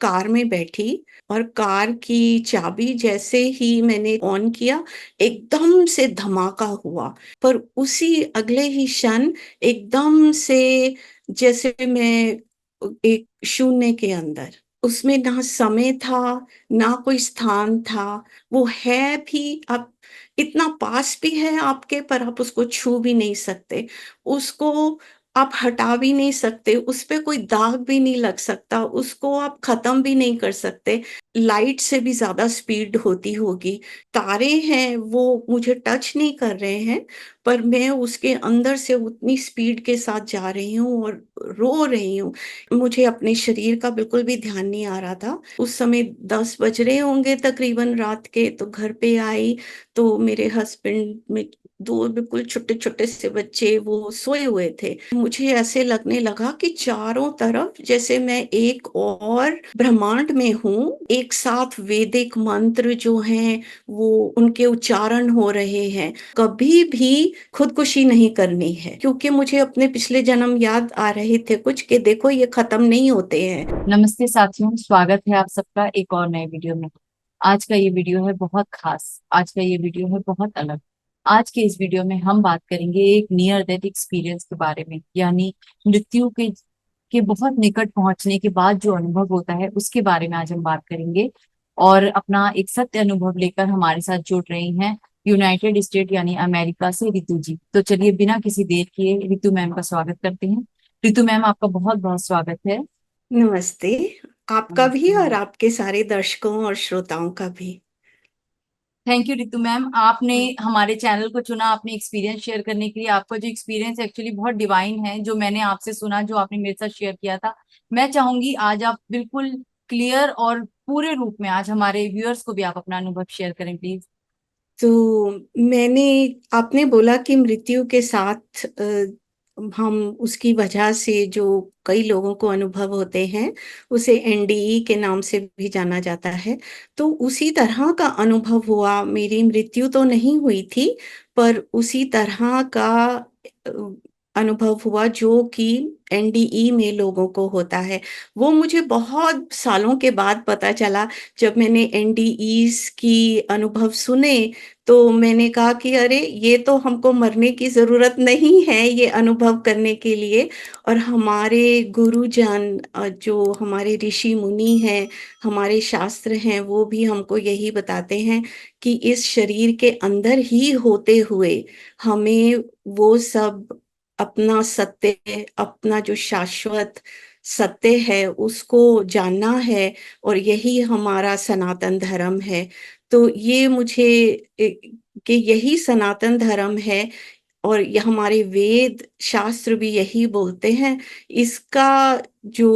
Car में बैठी और कार की चाबी जैसे ही मैंने ऑन किया, एकदम से धमाका हुआ। पर उसी अगले ही क्षण एकदम से जैसे मैं एक शून्य के अंदर, उसमें ना समय था, ना कोई स्थान था। वो है भी, आप इतना पास भी है आपके, पर आप उसको छू भी नहीं सकते। उसको आप हटा भी नहीं सकते, उसपे कोई दाग भी नहीं लग सकता, उसको आप ख़त्म भी नहीं कर सकते। लाइट से भी ज़्यादा स्पीड होती होगी। तारे हैं, वो मुझे टच नहीं कर रहे हैं, पर मैं उसके अंदर से उतनी स्पीड के साथ जा रही हूँ और रो रही हूँ। मुझे अपने शरीर का बिल्कुल भी ध्यान नहीं आ रहा था। उस समय 10 बज रहे होंगे तकरीबन रात के, तो घर पे आई, तो मेरे हस्बैंड में 2 बिल्कुल छोटे-छोटे से बच्चे वो सोए हुए थे। मुझे ऐसे लगने लगा कि चारों तरफ जैसे मैं एक और ब्रह्मांड में हूँ, एक साथ वैदिक मंत्र जो हैं, वो उनके उच्चारण हो रहे हैं। कभी भी खुदकुशी नहीं करनी है, क्योंकि मुझे अपने पिछले जन्म याद आ रहे थे कुछ कि देखो ये खत्म नहीं होते हैं। नमस्ते साथियों, स्वागत है आप सबका एक और नए वीडियो में। आज का ये वीडियो है बहुत खास। आज का ये वीडियो है बहुत अलग। आज के इस वीडियो में हम बात करेंगे एक नियर डेथ एक्सपीरियंस के बारे में, यानी मृत्यु के बहुत निकट पहुंचने के बाद जो अनुभव होता है उसके बारे में आज हम बात करेंगे। और अपना एक सत्य अनुभव लेकर हमारे साथ जुड़ रही हैं यूनाइटेड स्टेट यानी अमेरिका से रितु जी। तो चलिए बिना किसी देर किए रितु मैम का स्वागत करते हैं। रितु मैम, आपका बहुत बहुत स्वागत है। नमस्ते, आपका भी नमस्ते और मैम। आपके सारे दर्शकों और श्रोताओं का भी। थैंक यू रितु मैम, आपने हमारे चैनल को चुना अपने एक्सपीरियंस शेयर करने के लिए। आपका जो एक्सपीरियंस एक्चुअली बहुत डिवाइन है, जो मैंने आपसे सुना, जो आपने मेरे साथ शेयर किया था। मैं चाहूंगी आज आप बिल्कुल क्लियर और पूरे रूप में आज हमारे व्यूअर्स को भी आप अपना अनुभव शेयर करें प्लीज। तो मैंने आपने बोला कि मृत्यु के साथ हम उसकी वजह से जो कई लोगों को अनुभव होते हैं, उसे एनडीई के नाम से भी जाना जाता है। तो उसी तरह का अनुभव हुआ, मेरी मृत्यु तो नहीं हुई थी, पर उसी तरह का अ, अनुभव हुआ जो कि एनडीई में लोगों को होता है। वो मुझे बहुत सालों के बाद पता चला, जब मैंने एनडीईज़ की अनुभव सुने, तो मैंने कहा कि अरे! ये तो हमको मरने की ज़रूरत नहीं है ये अनुभव करने के लिए। और हमारे गुरुजन जो हमारे ऋषि-मुनि हैं, हमारे शास्त्र हैं, वो भी हमको यही बताते हैं कि इस शरीर के अंदर ही होते हुए हमें वो सब अपना सत्य, अपना जो शाश्वत सत्य है, उसको जानना है और यही हमारा सनातन धर्म है। तो ये मुझे ए, कि यही सनातन धर्म है और ये हमारे वेद शास्त्र भी यही बोलते हैं। इसका जो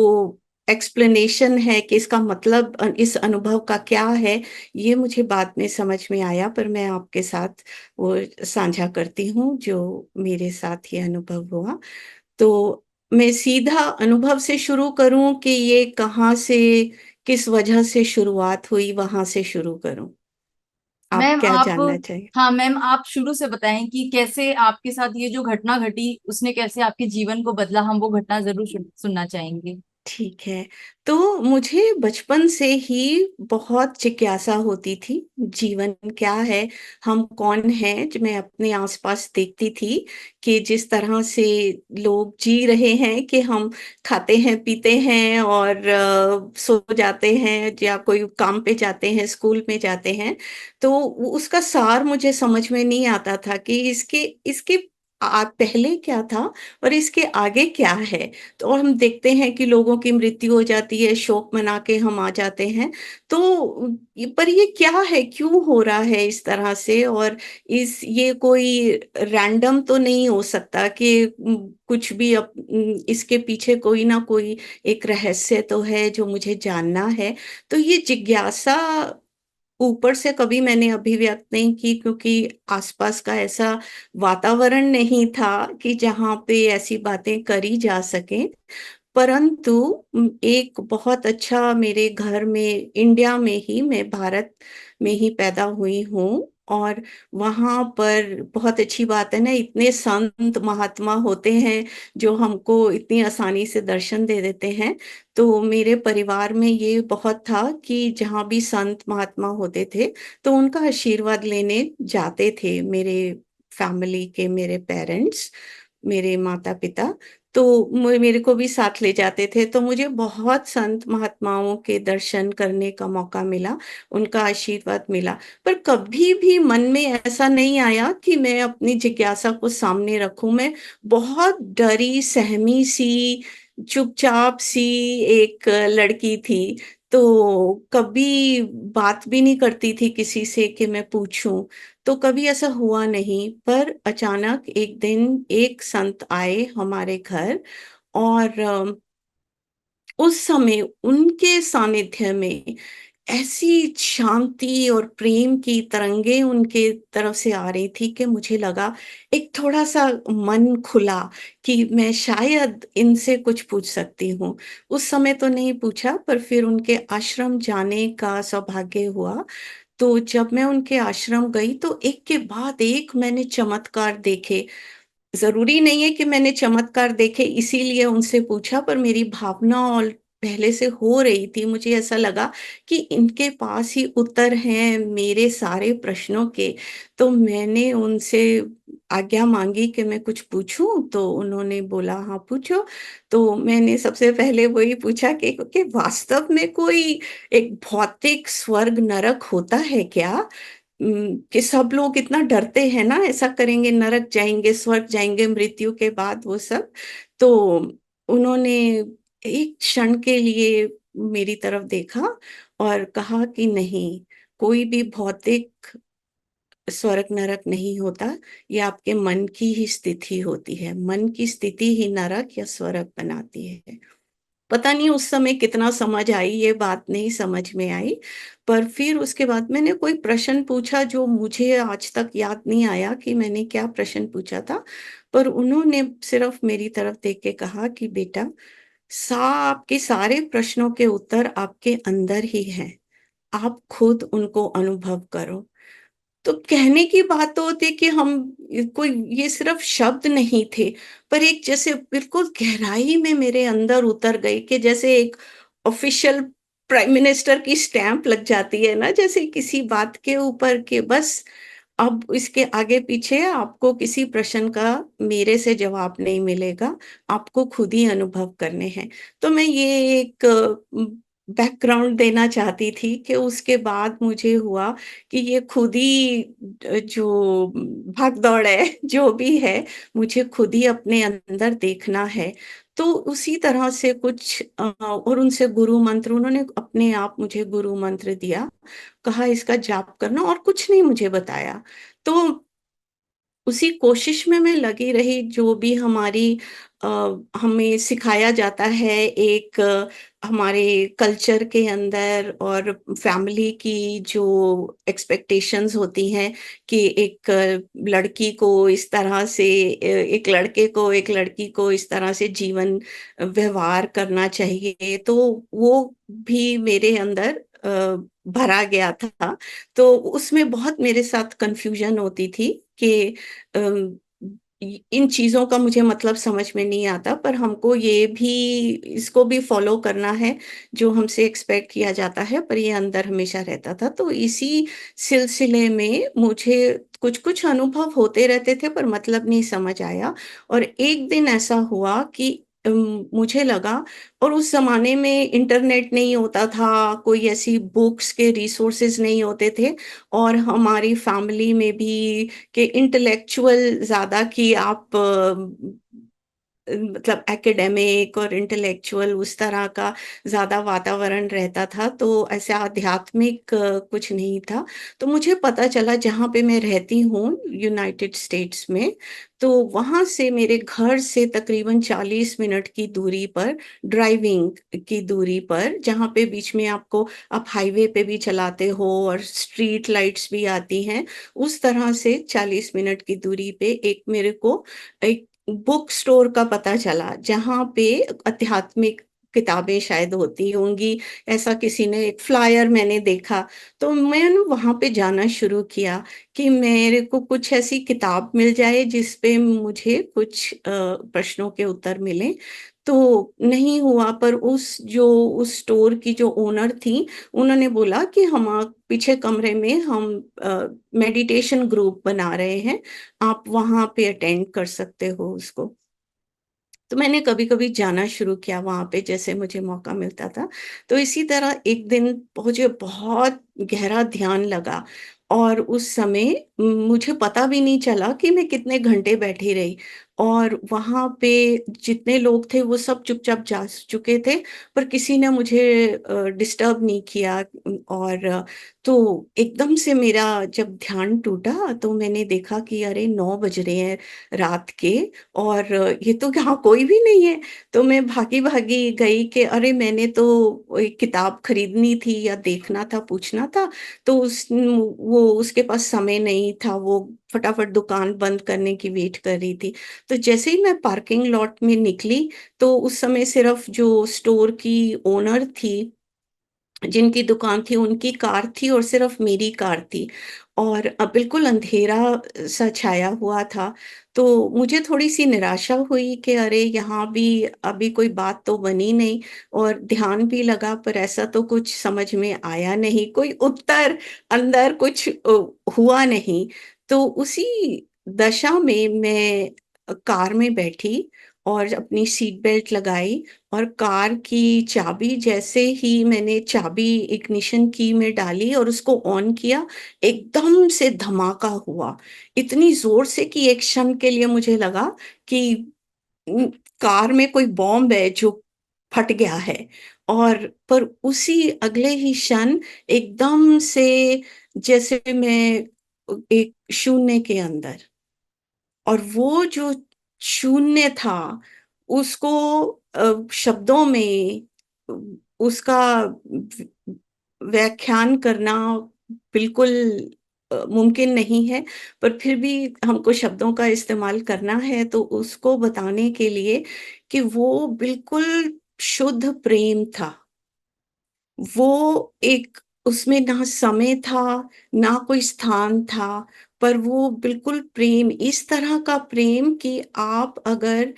एक्सप्लेनेशन है कि इसका मतलब इस अनुभव का क्या है, ये मुझे बाद में समझ में आया, पर मैं आपके साथ वो साझा करती हूँ जो मेरे साथ ये अनुभव हुआ। तो मैं सीधा अनुभव से शुरू करूँ कि ये कहाँ से, किस वजह से शुरुआत हुई, वहाँ से शुरू करूँ? आप मैम क्या आप, जानना चाहिए? हाँ मैम, आप शुरू से बताएं कि कैसे आपके साथ ये जो घटना घटी उसने कैसे आपके जीवन को बदला। हम वो घटना जरूर सुनना चाहेंगे। ठीक है। तो मुझे बचपन से ही बहुत जिज्ञासा होती थी, जीवन क्या है? हम कौन हैं? जो मैं अपने आस-पास देखती थी कि जिस तरह से लोग जी रहे हैं कि हम खाते हैं, पीते हैं और सो जाते हैं या कोई काम पे जाते हैं, स्कूल में जाते हैं। तो उसका सार मुझे समझ में नहीं आता था कि इसके इसके पहले क्या था और इसके आगे क्या है? तो और हम देखते हैं कि लोगों की मृत्यु हो जाती है, शोक मना के हम आ जाते हैं। तो पर ये क्या है? क्यों हो रहा है इस तरह से? और ये कोई रैंडम तो नहीं हो सकता कि कुछ भी इसके पीछे कोई ना कोई एक रहस्य तो है जो मुझे जानना है। तो ये जिज्ञासा ऊपर से कभी मैंने अभिव्यक्त नहीं की, क्योंकि आसपास का ऐसा वातावरण नहीं था कि जहाँ पे ऐसी बातें करी जा सकें। परंतु एक बहुत अच्छा मेरे घर में, इंडिया में ही, मैं भारत में ही पैदा हुई हूँ। और वहां पर बहुत अच्छी बात है ना, इतने संत महात्मा होते हैं जो हमको इतनी आसानी से दर्शन दे देते हैं। तो मेरे परिवार में ये बहुत था कि जहाँ भी संत महात्मा होते थे तो उनका आशीर्वाद लेने जाते थे मेरे फैमिली के, मेरे पेरेंट्स, मेरे माता पिता। तो मेरे को भी साथ ले जाते थे, तो मुझे बहुत संत महात्माओं के दर्शन करने का मौका मिला, उनका आशीर्वाद मिला। पर कभी भी मन में ऐसा नहीं आया कि मैं अपनी जिज्ञासा को सामने रखूं। मैं बहुत डरी सहमी सी, चुपचाप सी एक लड़की थी। तो कभी बात भी नहीं करती थी किसी से कि मैं पूछूं। तो कभी ऐसा हुआ नहीं। पर अचानक एक दिन एक संत आए हमारे घर, और उस समय उनके सानिध्य में ऐसी शांति और प्रेम की तरंगे उनके तरफ से आ रही थी कि मुझे लगा, एक थोड़ा सा मन खुला कि मैं शायद इनसे कुछ पूछ सकती हूँ। उस समय तो नहीं पूछा, पर फिर उनके आश्रम जाने का सौभाग्य हुआ। तो जब मैं उनके आश्रम गई तो एक के बाद एक मैंने चमत्कार देखे। जरूरी नहीं है कि मैंने चमत्कार देखे इसीलिए उनसे पूछा, पर मेरी भावना और पहले से हो रही थी। मुझे ऐसा लगा कि इनके पास ही उत्तर हैं मेरे सारे प्रश्नों के। तो मैंने उनसे आज्ञा मांगी कि मैं कुछ पूछूं, तो उन्होंने बोला हाँ पूछो। तो मैंने सबसे पहले वही पूछा कि वास्तव में कोई एक भौतिक स्वर्ग नरक होता है क्या? कि सब लोग इतना डरते हैं ना, ऐसा करेंगे नरक जाएंगे स्वर्ग जाएंगे मृत्यु के बाद, वो सब। तो उन्होंने एक क्षण के लिए मेरी तरफ देखा और कहा कि नहीं, कोई भी भौतिक स्वर्ग नरक नहीं होता। ये आपके मन की ही स्थिति होती है, मन की स्थिति ही नरक या स्वर्ग बनाती है। पता नहीं उस समय कितना समझ आई, ये बात नहीं समझ में आई। पर फिर उसके बाद मैंने कोई प्रश्न पूछा जो मुझे आज तक याद नहीं आया कि मैंने क्या प्रश्न पूछा था। पर उन्होंने सिर्फ मेरी तरफ देख के कहा कि बेटा, आपके सारे प्रश्नों के उत्तर आपके अंदर ही हैं, आप खुद उनको अनुभव करो। तो कहने की बात तो होती कि हम, कोई ये सिर्फ शब्द नहीं थे, पर एक जैसे बिल्कुल गहराई में मेरे अंदर उतर गई कि जैसे एक ऑफिशियल प्राइम मिनिस्टर की स्टैंप लग जाती है ना, जैसे किसी बात के ऊपर के बस अब इसके आगे पीछे आपको किसी प्रश्न का मेरे से जवाब नहीं मिलेगा, आपको खुद ही अनुभव करने हैं। तो मैं ये एक बैकग्राउंड देना चाहती थी कि उसके बाद मुझे हुआ कि ये खुद ही जो भाग दौड़ है जो भी है, मुझे खुद ही अपने अंदर देखना है। तो उसी तरह से कुछ और उनसे गुरु मंत्र, उन्होंने अपने आप मुझे गुरु मंत्र दिया, कहा इसका जाप करना, और कुछ नहीं मुझे बताया। तो उसी कोशिश में मैं लगी रही, जो भी हमारी अ, हमें सिखाया जाता है एक हमारे कल्चर के अंदर, और फैमिली की जो एक्सपेक्टेशंस होती हैं कि एक लड़की को इस तरह से, एक लड़के को एक लड़की को इस तरह से जीवन व्यवहार करना चाहिए, तो वो भी मेरे अंदर भरा गया था। तो उसमें बहुत मेरे साथ कंफ्यूजन होती थी कि अम, इन चीजों का मुझे मतलब समझ में नहीं आता, पर हमको ये भी, इसको भी फॉलो करना है जो हमसे एक्सपेक्ट किया जाता है, पर ये अंदर हमेशा रहता था। तो इसी सिलसिले में मुझे कुछ कुछ अनुभव होते रहते थे पर मतलब नहीं समझ आया। और एक दिन ऐसा हुआ कि मुझे लगा, और उस जमाने में इंटरनेट नहीं होता था, कोई ऐसी बुक्स के रिसोर्सेज नहीं होते थे, और हमारी फैमिली में भी कि इंटेलेक्चुअल ज्यादा कि आप मतलब एकेडमिक और इंटेलेक्चुअल उस तरह का ज्यादा वातावरण रहता था, तो ऐसे आध्यात्मिक कुछ नहीं था। तो मुझे पता चला जहाँ पे मैं रहती हूँ यूनाइटेड स्टेट्स में, तो वहां से मेरे घर से तकरीबन 40 मिनट की दूरी पर, ड्राइविंग की दूरी पर, जहाँ पे बीच में आपको, आप हाईवे पे भी चलाते हो और स्ट्रीट लाइट्स भी आती हैं, उस तरह से 40 मिनट की दूरी पे एक मेरे को एक बुक स्टोर का पता चला जहाँ पे आध्यात्मिक किताबें शायद होती होंगी, ऐसा किसी ने एक फ्लायर मैंने देखा, तो मैंने वहाँ पे जाना शुरू किया कि मेरे को कुछ ऐसी किताब मिल जाए जिस पे मुझे कुछ प्रश्नों के उत्तर मिलें। तो नहीं हुआ, पर उस स्टोर की जो ओनर थी, उन्होंने बोला कि हम पीछे कमरे में हम मेडिटेशन ग्रुप बना रहे हैं, आप वहाँ पे अटेंड कर सकते हो उसको। तो मैंने कभी-कभी जाना शुरू किया वहाँ पे जैसे मुझे मौका मिलता था। तो इसी तरह एक दिन मुझे बहुत गहरा ध्यान लगा और उस समय मुझे पता भी नहीं चला कि मैं कितने घंटे बैठी रही और वहाँ पे जितने लोग थे वो सब चुपचाप जा चुके थे, पर किसी ने मुझे डिस्टर्ब नहीं किया। और तो एकदम से मेरा जब ध्यान टूटा तो मैंने देखा कि अरे 9 बज रहे हैं रात के और ये तो यहाँ कोई भी नहीं है। तो मैं भागी-भागी गई कि अरे मैंने तो एक किताब खरीदनी थी या देखना था, पूछना था, तो वो उसके पास समय नहीं था, वो फटाफट दुकान बंद करने की वेट कर रही थी। तो जैसे ही मैं पार्किंग लॉट में निकली, तो उस समय सिर्फ़ जो स्टोर की ओनर थी, जिनकी दुकान थी उनकी कार थी और सिर्फ मेरी कार थी और बिल्कुल अंधेरा सा छाया हुआ था। तो मुझे थोड़ी-सी निराशा हुई कि अरे! यहाँ भी अभी कोई बात तो बनी नहीं और ध्यान भी लगा पर ऐसा तो कुछ समझ में आया नहीं, कोई उत्तर अंदर कुछ हुआ नहीं। तो उसी दशा में मैं कार में बैठी और अपनी सीट बेल्ट लगाई और कार की चाबी जैसे ही मैंने चाबी इग्निशन की में डाली और उसको ऑन किया, एकदम से धमाका हुआ। इतनी ज़ोर से कि एक क्षण के लिए मुझे लगा कि उम, कार में कोई बॉम्ब है जो फट गया है। और पर उसी अगले ही क्षण एकदम से जैसे मैं एक शून्य के अंदर और वो जो शून्य था, उसको शब्दों में उ उसका व्य व्याख्यान करना बिल्कुल मुमकिन नहीं है, पर फिर भी हमको शब्दों का इस्तेमाल करना है, तो उसको बताने के लिए कि वो बिल्कुल शुद्ध प्रेम था। वो एक उसमें ना समय था, ना कोई स्थान था, पर वो बिल्कुल प्रेम, इस तरह का प्रेम कि आप अगर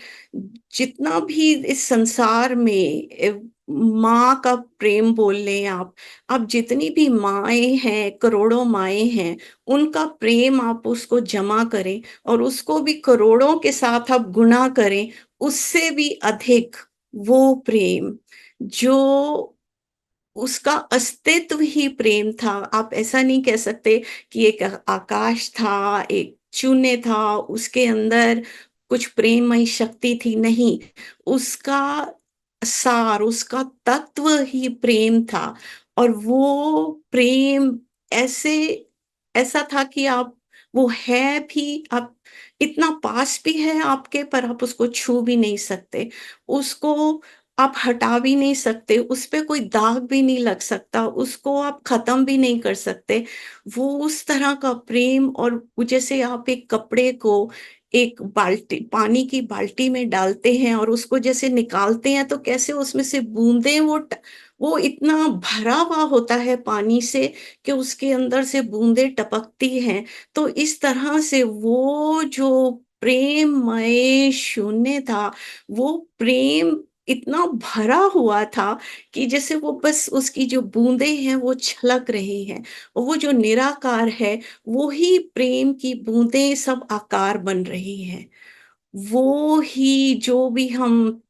जितना भी इस संसार में माँ का प्रेम बोल लें आप जितनी भी माँएँ हैं, करोड़ों माँएँ हैं, उनका प्रेम आप उसको जमा करें और उसको भी करोड़ों के साथ आप गुणा करें, उससे भी अधिक वो प्रेम जो उसका अस्तित्व ही प्रेम था। आप ऐसा नहीं कह सकते कि एक आकाश था, एक शून्य था, उसके अंदर कुछ प्रेममयी शक्ति थी, नहीं। उसका सार, उसका तत्व ही प्रेम था और वो प्रेम ऐसे ऐसा था कि आप वो है भी, आप इतना पास भी है आपके पर आप उसको छू भी नहीं सकते। उसको आप हटा भी नहीं सकते, उस पे कोई दाग भी नहीं लग सकता, उसको आप ख़त्म भी नहीं कर सकते। वो उस तरह का प्रेम और वो जैसे आप एक कपड़े को एक बाल्टी पानी की बाल्टी में डालते हैं और उसको जैसे निकालते हैं तो कैसे उसमें से बूँदें वो इतना भरा हुआ होता है पानी से कि उसके अंदर से बूँदें टपकती हैं। तो इस तरह से वो जो प्रेममय शून्य था, वो प्रेम इतना भरा हुआ था कि जैसे वो बस उसकी जो बूँदें हैं वो छलक रही हैं और वो जो निराकार है, वो ही प्रेम की बूँदें सब आकार बन रही हैं। वो ही जो भी हम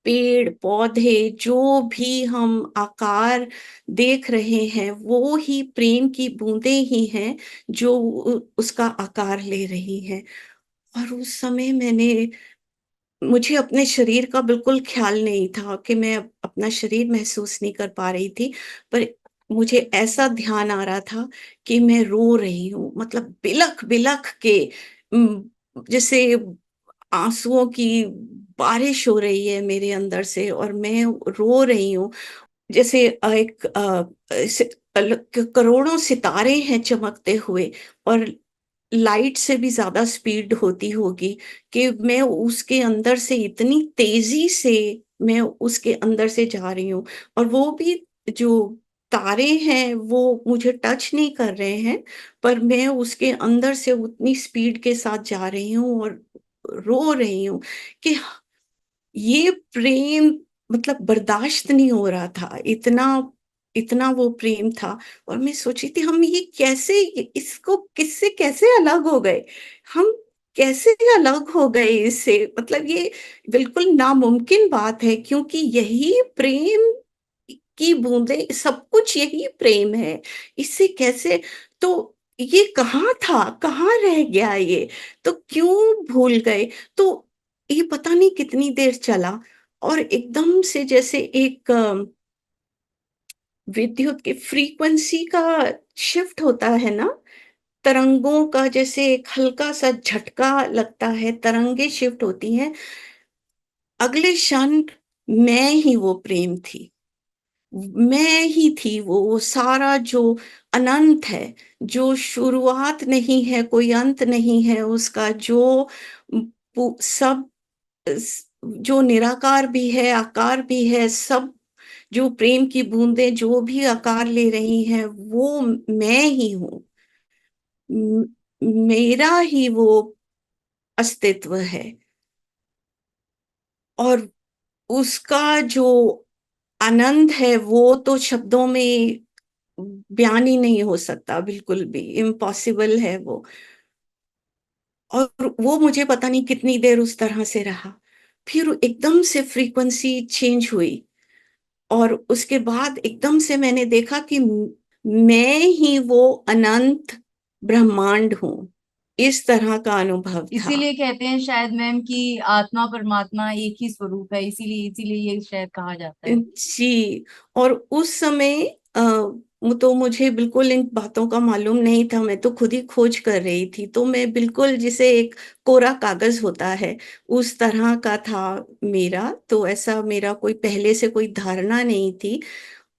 पेड़-पौधे जो भी हम आकार देख रहे हैं, वो ही प्रेम की बूँदें ही हैं जो उसका आकार ले रही हैं। और उस समय मुझे अपने शरीर का बिल्कुल ख़्याल नहीं था कि मैं अपना शरीर महसूस नहीं कर पा रही थी, पर मुझे ऐसा ध्यान आ रहा था कि मैं रो रही हूँ, मतलब बिलख-बिलख के उम, जैसे आँसुओं की बारिश हो रही है मेरे अंदर से और मैं रो रही हूँ। जैसे एक स अल क करोड़ों सितारे हैं चमकते हुए और लाइट से भी ज़्यादा स्पीड होती होगी कि मैं उसके अंदर से इतनी तेज़ी से मैं उसके अंदर से जा रही हूँ, और वो भी जो तारे हैं वो मुझे टच नहीं कर रहे हैं, पर मैं उसके अंदर से उतनी स्पीड के साथ जा रही हूँ और रो रही हूँ कि ये प्रेम, मतलब बर्दाश्त नहीं हो रहा था, इतना इतना वो प्रेम था। और मैं सोची थी हम ये कैसे, इसको किससे कैसे अलग हो गए, हम कैसे अलग हो गए इससे, मतलब ये बिल्कुल नामुमकिन बात है, क्योंकि यही प्रेम की बूंदें, सब कुछ यही प्रेम है, इससे कैसे, तो ये कहाँ था, कहाँ रह गया ये, तो क्यों भूल गए। तो ये पता नहीं कितनी देर चला, और एकदम से जैसे एक विद्युत की फ्रीक्वेंसी का शिफ्ट होता है ना, तरंगों का जैसे एक हल्का सा झटका लगता है, तरंगे शिफ्ट होती हैं, अगले क्षण मैं ही वो प्रेम थी, मैं ही थी वो सारा जो अनंत है, जो शुरुआत नहीं है, कोई अंत नहीं है उसका, जो सब जो निराकार भी है, आकार भी है, सब जो प्रेम की बूंदें जो भी आकार ले रही हैं, वो मैं ही हूँ, मेरा ही वो अस्तित्व है। और उसका जो आनंद है वो तो शब्दों में बयान ही नहीं हो सकता, बिल्कुल भी इम्पॉसिबल है वो। और वो मुझे पता नहीं कितनी देर उस तरह से रहा, फिर एकदम से फ्रीक्वेंसी चेंज हुई, और उसके बाद एकदम से मैंने देखा कि मैं ही वो अनंत ब्रह्मांड हूँ, इस तरह का अनुभव था। इसीलिए कहते हैं शायद मैम कि आत्मा परमात्मा एक ही स्वरूप है, इसीलिए इसीलिए ये शायद कहा जाता है। जी। और उस समय तो मुझे बिल्कुल इन बातों का मालूम नहीं था, मैं तो खुद ही खोज कर रही थी, तो मैं बिल्कुल जैसे एक कोरा कागज होता है उस तरह का था मेरा, तो ऐसा मेरा कोई पहले से कोई धारणा नहीं थी,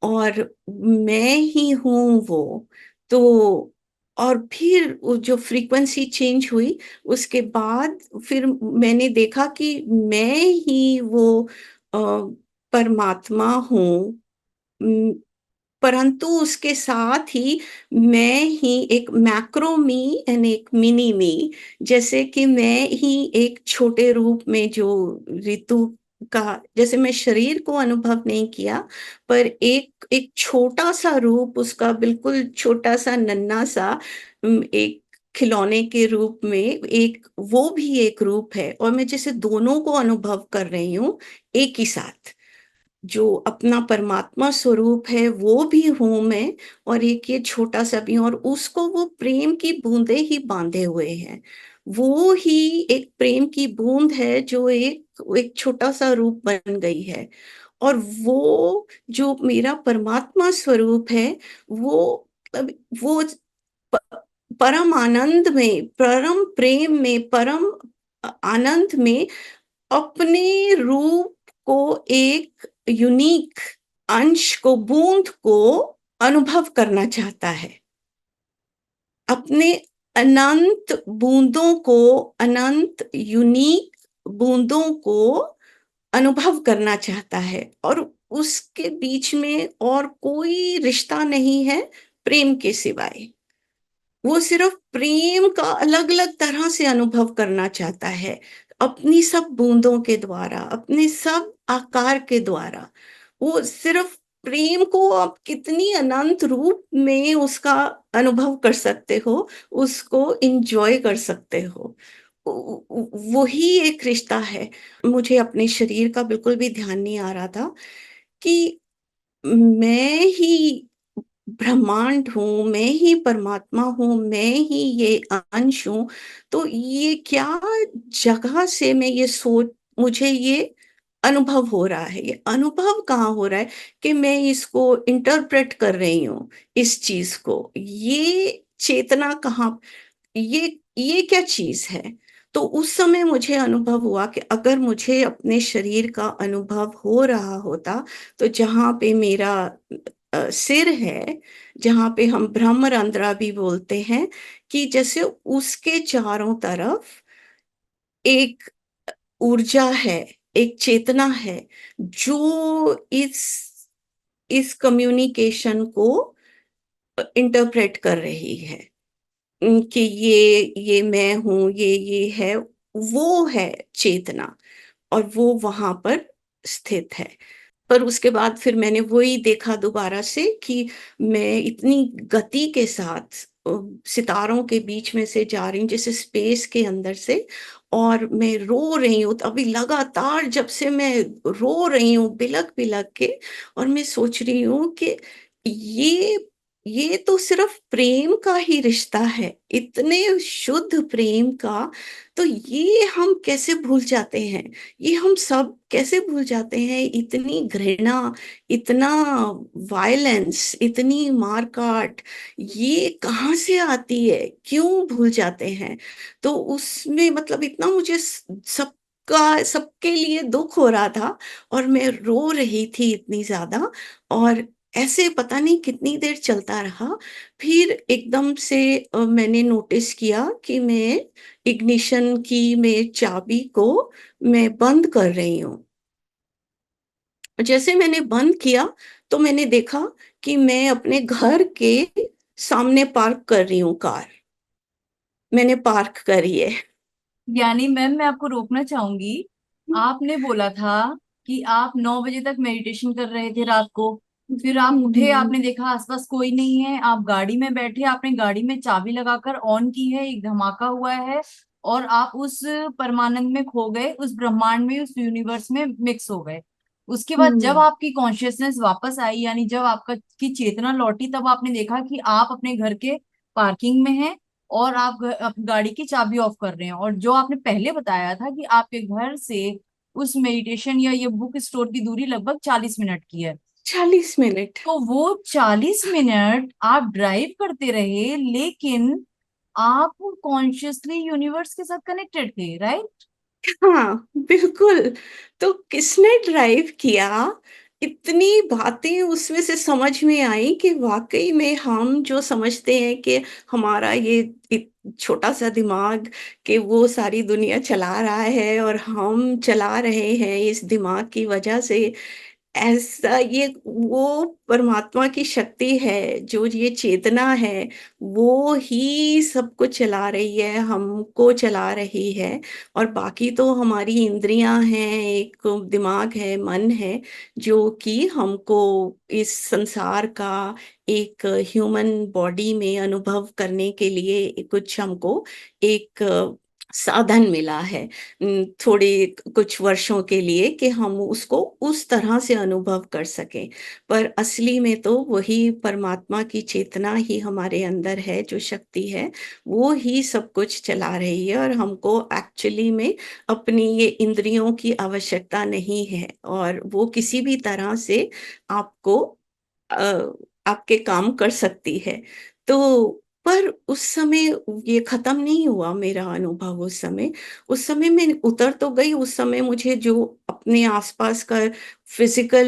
और मैं ही हूँ वो। तो और फिर वो जो फ्रीक्वेंसी चेंज हुई, उसके बाद फिर मैंने देखा कि मैं ही वो अ, परमात्मा हूँ। उम, परंतु उसके साथ ही मैं ही एक मैक्रो मी एंड एक मिनी मी, जैसे कि मैं ही एक छोटे रूप में जो ऋतु का, जैसे मैं शरीर को अनुभव नहीं किया, पर एक एक छोटा सा रूप उसका, बिल्कुल छोटा सा नन्हा सा एक खिलौने के रूप में, एक वो भी एक रूप है, और मैं जैसे दोनों को अनुभव कर रही हूँ एक ही साथ। जो अपना परमात्मा स्वरूप है वो भी हूँ मैं, और एक ये छोटा-सा भी हूँ, और उसको वो प्रेम की बूँदें ही बाँधे हुए हैं। वो ही एक प्रेम की बूँद है जो एक एक छोटा-सा रूप बन गई है। और वो जो मेरा परमात्मा स्वरूप है, वो अब वो प परम आनंद में, परम प्रेम में, परम आनंद में अपने रूप को, एक यूनिक अंश को, बूंद को अनुभव करना चाहता है। अपने अनंत बूंदों को, अनंत यूनिक बूंदों को अनुभव करना चाहता है, और उसके बीच में और कोई रिश्ता नहीं है प्रेम के सिवाय। वो सिर्फ प्रेम का अलग-अलग तरह से अनुभव करना चाहता है, अपनी सब बूँदों के द्वारा, अपने सब आकार के द्वारा। वो सिर्फ प्रेम को आप कितनी अनंत रूप में उसका अनुभव कर सकते हो, उसको एन्जॉय कर सकते हो। व व वही एक रिश्ता है। मुझे अपने शरीर का बिल्कुल भी ध्यान नहीं आ रहा था कि मैं ही ब्रह्मांड हूँ, मैं ही परमात्मा हूँ, मैं ही ये अंश हूँ। तो ये क्या जगह से मैं ये सोच, मुझे ये अनुभव हो रहा है, ये अनुभव कहाँ हो रहा है कि मैं इसको इंटरप्रेट कर रही हूँ, इस चीज़ को। ये चेतना कहाँ, ये क्या चीज़ है? तो उस समय मुझे अनुभव हुआ कि अगर मुझे अपने शरीर का अनुभव हो रहा होता, तो जहाँ पे मेरा सिर है, जहाँ पे हम ब्रह्मरंध्रा भी बोलते हैं, कि जैसे उसके चारों तरफ एक ऊर्जा है, एक चेतना है जो इस कम्युनिकेशन को इंटरप्रेट कर रही है। कि ये मैं हूं, ये है, वो है चेतना, और वो वहां पर स्थित है। पर उसके बाद फिर मैंने वही देखा दोबारा से कि मैं इतनी गति के साथ सितारों के बीच में से जा रही हूँ, जैसे स्पेस के अंदर से, और मैं रो रही हूँ। तो अभी लगातार जब से मैं रो रही हूँ बिलक बिलक के, और मैं सोच रही हूँ कि ये ये तो सिर्फ प्रेम का ही रिश्ता है, इतने शुद्ध प्रेम का। तो ये हम कैसे भूल जाते हैं, ये हम सब कैसे भूल जाते हैं? इतनी घृणा, इतना वायलेंस, इतनी मारकाट, ये कहाँ से आती है? क्यों भूल जाते हैं? तो उसमें मतलब इतना मुझे सबका सबके लिए दुख हो रहा था, और मैं रो रही थी इतनी ज्यादा। और ऐसे पता नहीं कितनी देर चलता रहा। फिर एकदम से मैंने नोटिस किया कि मैं इग्निशन की में चाबी को मैं बंद कर रही हूँ। जैसे मैंने बंद किया, तो मैंने देखा कि मैं अपने घर के सामने पार्क कर रही हूँ कार। मैंने पार्क करी है। यानी मैम मैं आपको रोकना चाहूंगी। आपने बोला था कि आप 9 बजे तक मेडिटेशन कर रहे थे रात को। फिर आप उठे, आपने देखा आसपास कोई नहीं है, आप गाड़ी में बैठे, आपने गाड़ी में चाबी लगाकर ऑन की है, एक धमाका हुआ है, और आप उस परमानंद में खो गए, उस ब्रह्मांड में, उस यूनिवर्स में मिक्स हो गए। उसके बाद जब हम्म। आपकी कॉन्शियसनेस वापस आई, यानी जब आपका की चेतना लौटी, तब आपने देखा कि आप अपने घर के पार्किंग में हैं, और आप गाड़ी की चाबी ऑफ कर रहे हैं। और जो आपने पहले बताया था कि आपके घर से उस मेडिटेशन या ये बुक स्टोर की दूरी लगभग 40 मिनट की है, 40 मिनट। तो वो 40 मिनट आप ड्राइव करते रहे, लेकिन आप कॉन्शियसली यूनिवर्स के साथ कनेक्टेड थे, राइट? हाँ, बिल्कुल। तो किसने ड्राइव किया? इतनी बातें उसमें से समझ में आई कि वाकई में हम जो समझते हैं कि हमारा ये छोटा सा दिमाग, कि वो सारी दुनिया चला रहा है और हम चला रहे हैं इस दिमाग की वजह से, ऐसा ये वो परमात्मा की शक्ति है, जो ये चेतना है, वो ही सब कुछ चला रही है, हमको चला रही है। और बाकी तो हमारी इंद्रियां हैं, एक दिमाग है, मन है, जो कि हमको इस संसार का एक ह्यूमन बॉडी में अनुभव करने के लिए कुछ हमको एक साधन मिला है, थोड़े कुछ वर्षों के लिए, कि हम उसको उस तरह से अनुभव कर सकें। पर असली में तो वही परमात्मा की चेतना ही हमारे अंदर है, जो शक्ति है, वो ही सब कुछ चला रही है, और हमको एक्चुअली में अपनी ये इंद्रियों की आवश्यकता नहीं है, और वो किसी भी तरह से आपको अ, आपके काम कर सकती है। तो पर उस समय ये खत्म नहीं हुआ मेरा अनुभव उस समय। उस समय मैं उतर तो गई, उस समय मुझे जो अपने आसपास का फिजिकल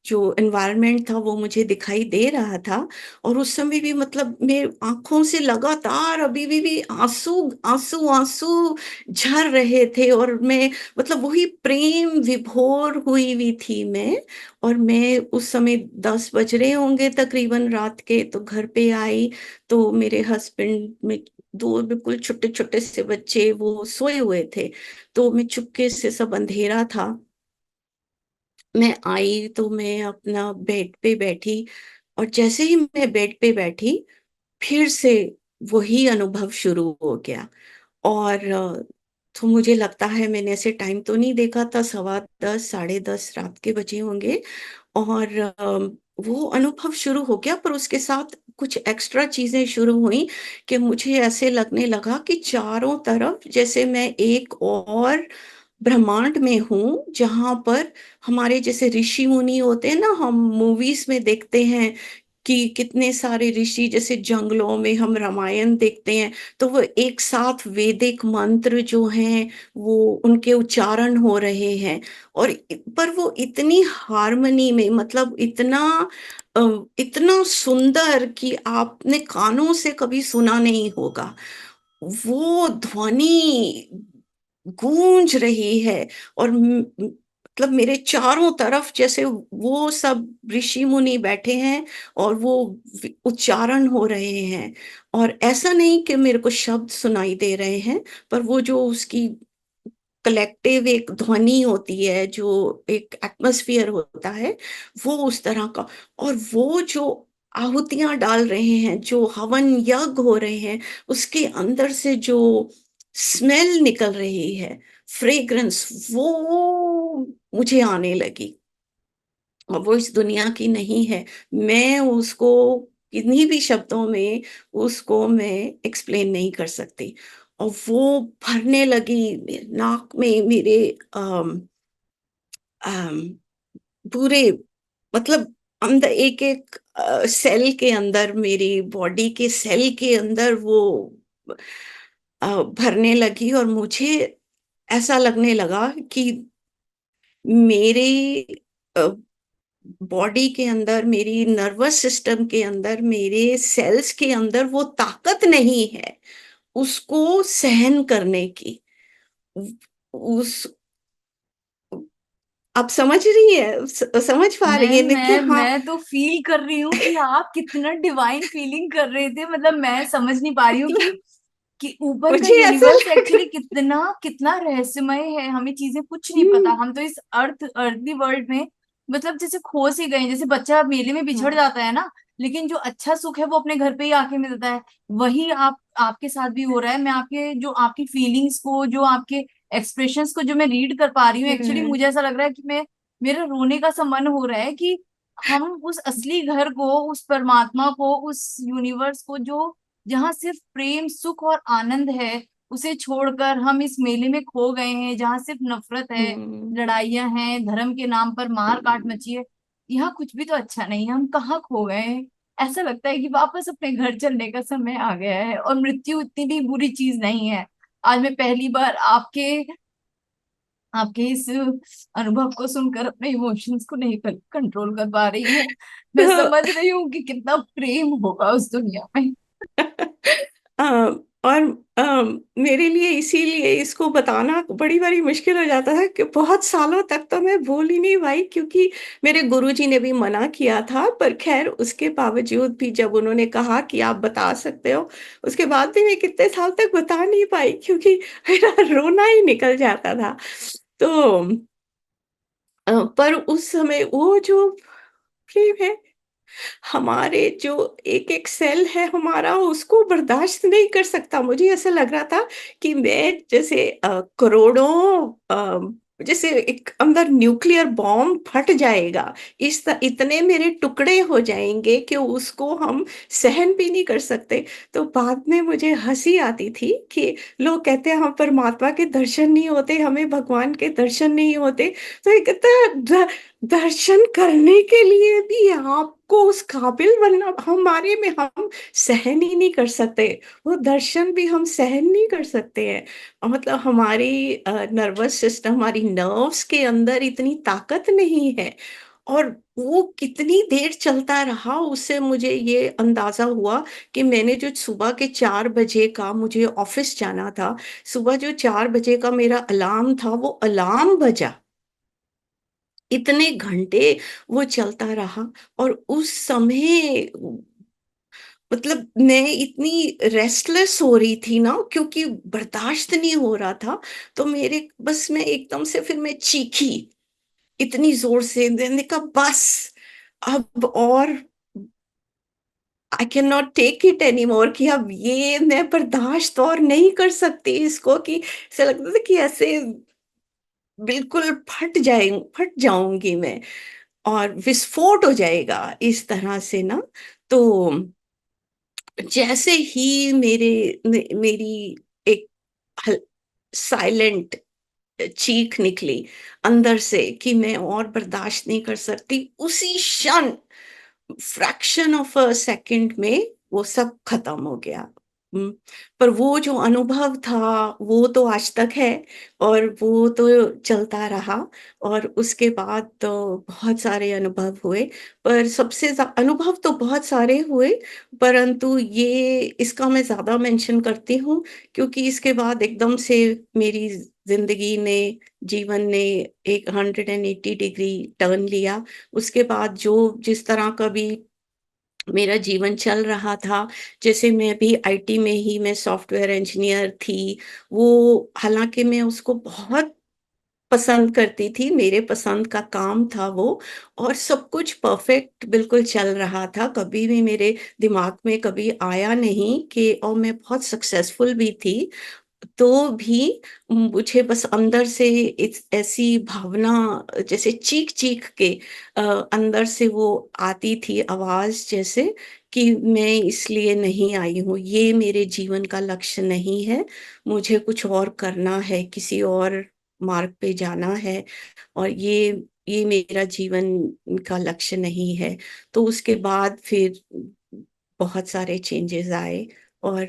जो एनवायरनमेंट था वो मुझे दिखाई दे रहा था। और उस समय भी मतलब मेरे आँखों से लगातार अभी भी आँसू आँसू आँसू झर रहे थे, और मैं मतलब वही प्रेम विभोर हुई हुई थी मैं। और मैं उस समय 10 बज रहे होंगे तकरीबन रात के, तो घर पे आई, तो मेरे हस्बैंड में दो बिल्कुल छोटे छोटे से बच्चे वो सोए हुए थे। तो मैं चुपके से, सब अंधेरा था, मैं आई तो मैं अपना बेड पे बैठी। और जैसे ही मैं बेड पे बैठी, फिर से वही अनुभव शुरू हो गया। और तो मुझे लगता है मैंने ऐसे टाइम तो नहीं देखा था, 10:15 10:30 रात के बजे होंगे। और वो अनुभव शुरू हो गया, पर उसके साथ कुछ एक्स्ट्रा चीजें शुरू हुई, कि मुझे ऐसे लगने लगा कि चारों तरफ जैसे मैं एक और ब्रह्मांड में हूँ, जहां पर हमारे जैसे ऋषि मुनि होते हैं ना, हम मूवीज में देखते हैं कि कितने सारे ऋषि, जैसे जंगलों में हम रामायण देखते हैं, तो वो एक साथ वैदिक मंत्र जो हैं वो उनके उच्चारण हो रहे हैं। और पर वो इतनी हार्मनी में, मतलब अ, इतना सुंदर कि आपने कानों से कभी सुना नहीं होगा वो ध्वनि। गूंज रही है। और मतलब मेरे चारों तरफ जैसे वो सब ऋषि मुनि बैठे हैं और वो उच्चारण हो रहे हैं। और ऐसा नहीं कि मेरे को शब्द सुनाई दे रहे हैं, पर वो जो उसकी कलेक्टिव एक ध्वनि होती है, जो एक एटमॉस्फेयर होता है, वो उस तरह का। और वो जो आहुतियां डाल रहे हैं, जो हवन यज्ञ हो रहे हैं, उसके अंदर से जो स्मेल निकल रही है, फ्रेग्रेंस, वो मुझे आने लगी। और वो इस दुनिया की नहीं है। मैं उसको किन्हीं भी शब्दों में उसको मैं एक्सप्लेन नहीं कर सकती। और वो भरने लगी नाक में मेरे, अम, अम, पूरे, मतलब अंदर एक एक सेल के अंदर, मेरी बॉडी के सेल के अंदर वो भरने लगी। और मुझे ऐसा लगने लगा कि मेरे बॉडी के अंदर, मेरी नर्वस सिस्टम के अंदर, मेरे सेल्स के अंदर वो ताकत नहीं है उसको सहन करने की। उस आप समझ रही है, समझ पा रही मैं है ना कि मैं हाँ। मैं तो फील कर रही हूँ कि आप कितना डिवाइन फीलिंग कर रहे थे। मतलब मैं समझ नहीं पा रही हूँ मतलब कि ऊपर का मुझे ऐसा यूनिवर्स लग एक्चुअली कितना कितना रहस्यमय है। हमें चीजें कुछ नहीं पता। हम्म, हम तो इस अर्थली वर्ल्ड में मतलब जैसे खो सी गए हैं। जैसे बच्चा मेले में बिछड़ हाँ, जाता है ना, लेकिन जो अच्छा सुख है वो अपने घर पे ही आके मिलता है। वही आप आपके साथ भी हो रहा है। मैं आपके जो आपकी फीलिंग्स को, जो आपके एक्सप्रेशंस को जो मैं रीड कर पा रही हूँ, एक्चुअली हम्म, मुझे ऐसा लग रहा है कि मैं मेरा रोने का सा मन हो रहा है कि हम उस असली घर को, उस परमात्मा को, उस यूनिवर्स को जो जहाँ सिर्फ प्रेम सुख और आनंद है, उसे छोड़कर हम इस मेले में खो गए हैं जहाँ सिर्फ नफरत है, हम्म, लड़ाइयां हैं, धर्म के नाम पर मार काट मची है। यहाँ कुछ भी तो अच्छा नहीं है। हम कहाँ खो गए हैं? ऐसा लगता है कि वापस अपने घर चलने का समय आ गया है। और मृत्यु इतनी भी बुरी चीज नहीं है। आज मैं पहली बार आपके आपके इस अनुभव को सुनकर अपने इमोशंस को नहीं कंट्रोल कर पा रही हूँ। मैं समझ रही हूँ कि कितना प्रेम होगा उस दुनिया में। अ, और मेरे लिए इसीलिए इसको बताना बड़ी बड़ी मुश्किल हो जाता है कि बहुत सालों तक तो मैं बोल ही नहीं पाई, क्योंकि मेरे गुरुजी ने भी मना किया था। पर खैर उसके बावजूद भी जब उन्होंने कहा कि आप बता सकते हो, उसके बाद भी मैं कितने साल तक बता नहीं पाई, क्योंकि मेरा रोना ही निकल जाता था। तो पर उस समय वो जो प्रेम है, हमारे जो एक-एक सेल है हमारा, उसको बर्दाश्त नहीं कर सकता। मुझे ऐसा लग रहा था कि मैं जैसे करोड़ों, जैसे एक अंदर न्यूक्लियर बॉम्ब फट जाएगा, इस त इतने मेरे टुकड़े हो जाएँगे कि उसको हम सहन भी नहीं कर सकते। तो बाद में मुझे हँसी आती थी कि लोग कहते हैं, "हम परमात्मा के दर्शन नहीं होते, हमें भगवान के दर्शन नहीं होते।" तो ये कहता द दर्शन करने के लिए भी आपको उस काबिल बनना, हमारे में हम सहन ही नहीं कर सकते। वो दर्शन भी हम सहन नहीं कर सकते हैं। मतलब हमारी नर्वस सिस्टम, हमारी नर्व्स के अंदर इतनी ताकत नहीं है। और वो कितनी देर चलता रहा, उससे मुझे ये अंदाज़ा हुआ कि मैंने जो सुबह के 4 बजे का मुझे ऑफ़िस जाना था, सुबह जो 4 बजे का मेरा अलार्म था, वो अलार्म बजा। इतने घंटे वो चलता रहा। और उस समय मतलब मैं इतनी रेस्टलेस हो रही थी ना, क्योंकि बर्दाश्त नहीं हो रहा था। तो मेरे बस मैं एकदम से फिर मैं चीखी इतनी जोर से, मैंने कहा बस अब, और I can not take it any more, कि अब ये मैं बर्दाश्त और नहीं कर सकती इसको, कि ऐसा लगता था कि ऐसे बिल्कुल फट जाऊंगी मैं, और विस्फोट हो जाएगा इस तरह से ना। तो जैसे ही मेरी एक साइलेंट चीख निकली अंदर से कि मैं और बर्दाश्त नहीं कर सकती, उसी क्षण फ्रैक्शन ऑफ अ सेकंड में वो सब खत्म हो गया। हम्म, पर वो जो अनुभव था वो तो आज तक है, और वो तो चलता रहा। और उसके बाद तो बहुत सारे अनुभव हुए, पर अनुभव तो बहुत सारे हुए, परंतु ये इसका मैं ज्यादा मेंशन करती हूँ क्योंकि इसके बाद एकदम से मेरी जिंदगी ने जीवन ने एक 180 डिग्री टर्न लिया। उसके बाद जो जिस तरह का भी मेरा जीवन चल रहा था, जैसे मैं भी आईटी में ही मैं सॉफ्टवेयर इंजीनियर थी, वो हालाँकि मैं उसको बहुत पसंद करती थी, मेरे पसंद का काम था वो, और सब कुछ परफेक्ट बिल्कुल चल रहा था। कभी भी मेरे दिमाग में कभी आया नहीं कि, और मैं बहुत सक्सेसफुल भी थी। तो भी मुझे बस अंदर से ऐसी भावना जैसे चीख-चीख के अ, अंदर से वो आती थी आवाज़ जैसे कि मैं इसलिए नहीं आई हूँ, ये मेरे जीवन का लक्ष्य नहीं है, मुझे कुछ और करना है, किसी और मार्ग पे जाना है, और ये मेरा जीवन का लक्ष्य नहीं है। तो उसके बाद फिर बहुत सारे चेंजेस आए, और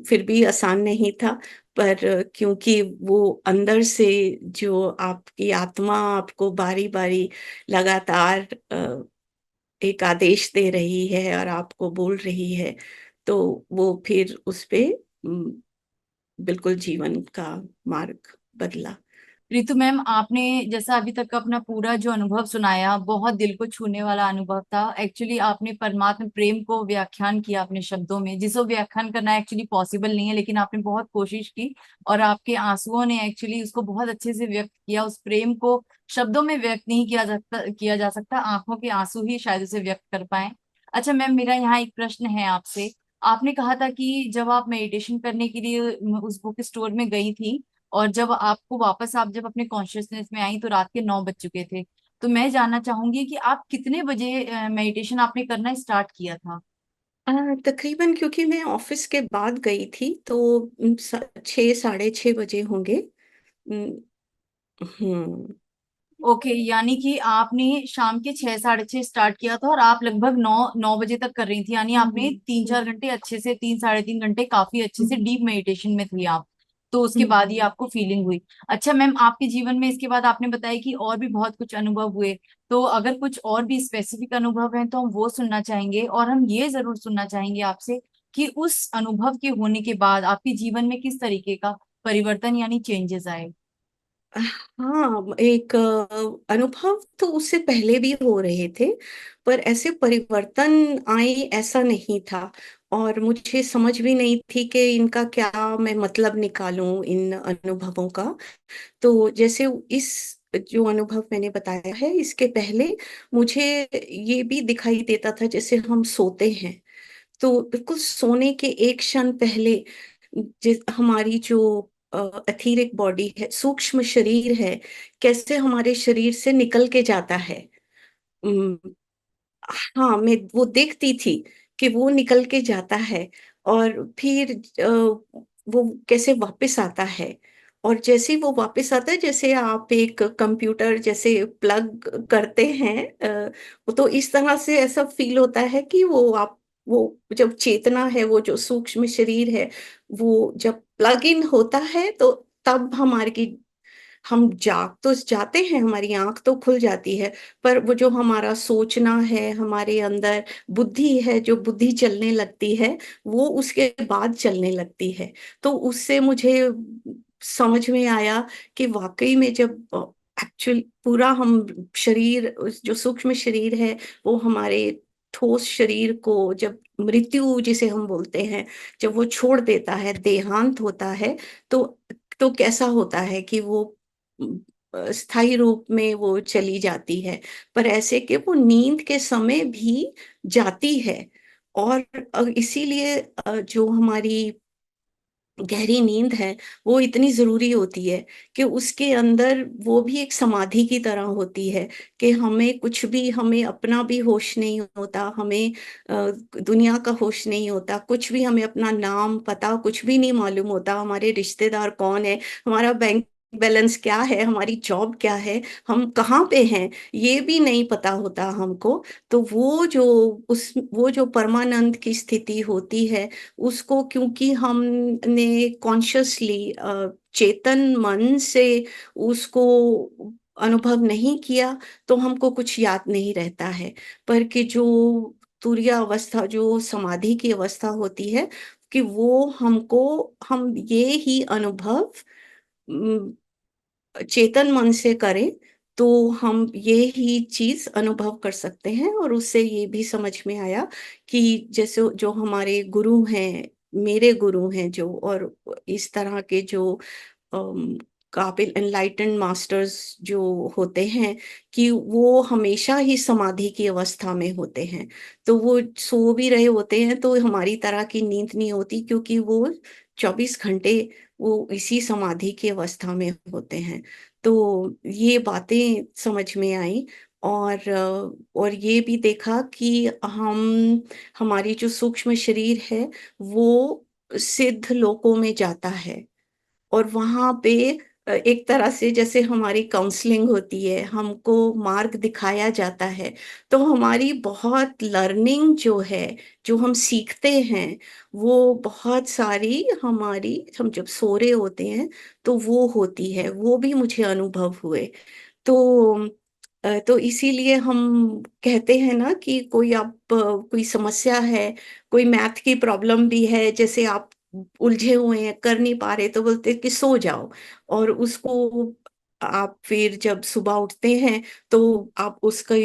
फिर भी आसान नहीं था, पर क्योंकि वो अंदर से जो आपकी आत्मा आपको बारी-बारी लगातार एक आदेश दे रही है और आपको बोल रही है, तो वो फिर उस पे उम, बिल्कुल जीवन का मार्ग बदला। रितु मैम, आपने जैसा अभी तक का अपना पूरा जो अनुभव सुनाया, बहुत दिल को छूने वाला अनुभव था। एक्चुअली आपने परमात्मा प्रेम को व्याख्यान किया अपने शब्दों में, जिसको व्याख्यान करना एक्चुअली पॉसिबल नहीं है, लेकिन आपने बहुत कोशिश की और आपके आंसुओं ने एक्चुअली उसको बहुत अच्छे से व्यक्त किया। उस प्रेम को शब्दों में व्यक्त नहीं किया जा सकता, आंखों के आंसू ही शायद उसे व्यक्त कर पाए। अच्छा मैम, मेरा यहाँ एक प्रश्न है आपसे। आपने कहा था कि जब आप मेडिटेशन करने के लिए उस बुक स्टोर में गई थी, और जब आपको वापस आप जब अपने कॉन्शियसनेस में आई तो रात के 9 बज चुके थे। तो मैं जानना चाहूंगी कि आप कितने बजे मेडिटेशन आपने करना स्टार्ट किया था? तकरीबन क्योंकि मैं ऑफिस के बाद गई थी तो 6 साढ़े 6 बजे होंगे। उम, हुँ। ओके, यानी कि आपने शाम के 6 साढ़े 6 स्टार्ट किया था और आप लगभग 9 9 बजे तक कर रही थी, यानी हुँ, आपने तीन हुँ, चार घंटे अच्छे से, 3 साढ़े 3 घंटे काफी अच्छे से हुँ, डीप मेडिटेशन में थी आप। तो उसके हुँ। बाद ही आपको फीलिंग हुई। अच्छा मैम, आपके जीवन में इसके बाद आपने बताया कि और भी बहुत कुछ अनुभव हुए। तो अगर कुछ और भी स्पेसिफिक अनुभव हैं तो हम वो सुनना चाहेंगे, और हम ये जरूर सुनना चाहेंगे आपसे कि उस अनुभव के होने के बाद आपके जीवन में किस तरीके का परिवर्तन यानी चेंजेस आए। हाँ, एक अनुभव तो उससे पहले भी हो रहे थे, पर ऐसे परिवर्तन आए ऐसा नहीं था, और मुझे समझ भी नहीं थी कि इनका क्या मैं मतलब निकालूँ इन अनुभवों का। तो जैसे इस जो अनुभव मैंने बताया है, इसके पहले मुझे ये भी दिखाई देता था जैसे हम सोते हैं, तो बिल्कुल सोने के एक क्षण पहले हमारी जो एथीरिक बॉडी है, सूक्ष्म शरीर है, कैसे हमारे शरीर से निकल के जाता है। उम, हाँ, मैं वो देखती थी कि वो निकल के जाता है, और फिर वो कैसे वापस आता है, और जैसे ही वो वापस आता है, जैसे आप एक कंप्यूटर जैसे प्लग करते हैं, तो इस तरह से ऐसा फ़ील होता है कि वो जब चेतना है, वो जो सूक्ष्म शरीर है, वो जब प्लग इन होता है, तो तब हमारी हम जाग तो जाते हैं, हमारी आँख तो खुल जाती है, पर वो जो हमारा सोचना है, हमारे अंदर बुद्धि है, जो बुद्धि चलने लगती है, वो उसके बाद चलने लगती है। तो उससे मुझे समझ में आया कि वाक़ई में जब एक्चुअल पूरा हम शरीर उस जो सूक्ष्म शरीर है, वो हमारे ठोस शरीर को जब मृत्यु जिसे हम बोलते हैं, जब वो छोड़ देता है, देहांत होता है, तो कैसा होता है कि वो स्थायी रूप में वो चली जाती है, पर ऐसे कि वो नींद के समय भी जाती है, और इसीलिए जो हमारी गहरी नींद है, वो इतनी ज़रूरी होती है कि उसके अंदर वो भी एक समाधि की तरह होती है कि हमें अपना भी होश नहीं होता, हमें दुनिया का होश नहीं होता, कुछ भी हमें अपना नाम, पता कुछ भी नहीं मालूम होता, हमारे रिश्तेदार कौन है, हमारा बैंक बैलेंस क्या है, हमारी जॉब क्या है, हम कहाँ पे हैं, ये भी नहीं पता होता हमको। तो वो जो परमानंद की स्थिति होती है, उसको क्योंकि हमने कॉन्शियसली चेतन मन से उसको अनुभव नहीं किया, तो हमको कुछ याद नहीं रहता है। पर कि जो तुरीय अवस्था, जो समाधि की अवस्था होती है, कि वो हमको, हम ये ही अनुभव चेतन मन से करें, तो हम ये ही चीज अनुभव कर सकते हैं। और उससे ये भी समझ में आया कि जैसे जो हमारे गुरु हैं, मेरे गुरु हैं जो, और इस तरह के जो अम, काबिल एनलाइटेंड मास्टर्स जो होते हैं, कि वो हमेशा ही समाधि की अवस्था में होते हैं। तो वो सो भी रहे होते हैं तो हमारी तरह की नींद नहीं होती, क्योंकि वो 24 घंटे वो इसी समाधि की अवस्था में होते हैं। तो ये बातें समझ में आई। और ये भी देखा कि हमारी जो सूक्ष्म शरीर है, वो सिद्ध लोकों में जाता है। और वहां पे एक तरह से जैसे हमारी काउंसलिंग होती है, हमको मार्ग दिखाया जाता है। तो हमारी बहुत लर्निंग जो है, जो हम सीखते हैं, वो बहुत सारी हमारी, हम जब सो रहे होते हैं तो वो होती है, वो भी मुझे अनुभव हुए। तो तो इसीलिए हम कहते हैं ना कि कोई समस्या है, कोई मैथ की प्रॉब्लम भी है, जैसे आप उलझे हुए हैं, कर नहीं पा रहे, तो बोलते हैं कि सो जाओ। और उसको आप फिर जब सुबह उठते हैं, तो आप उसका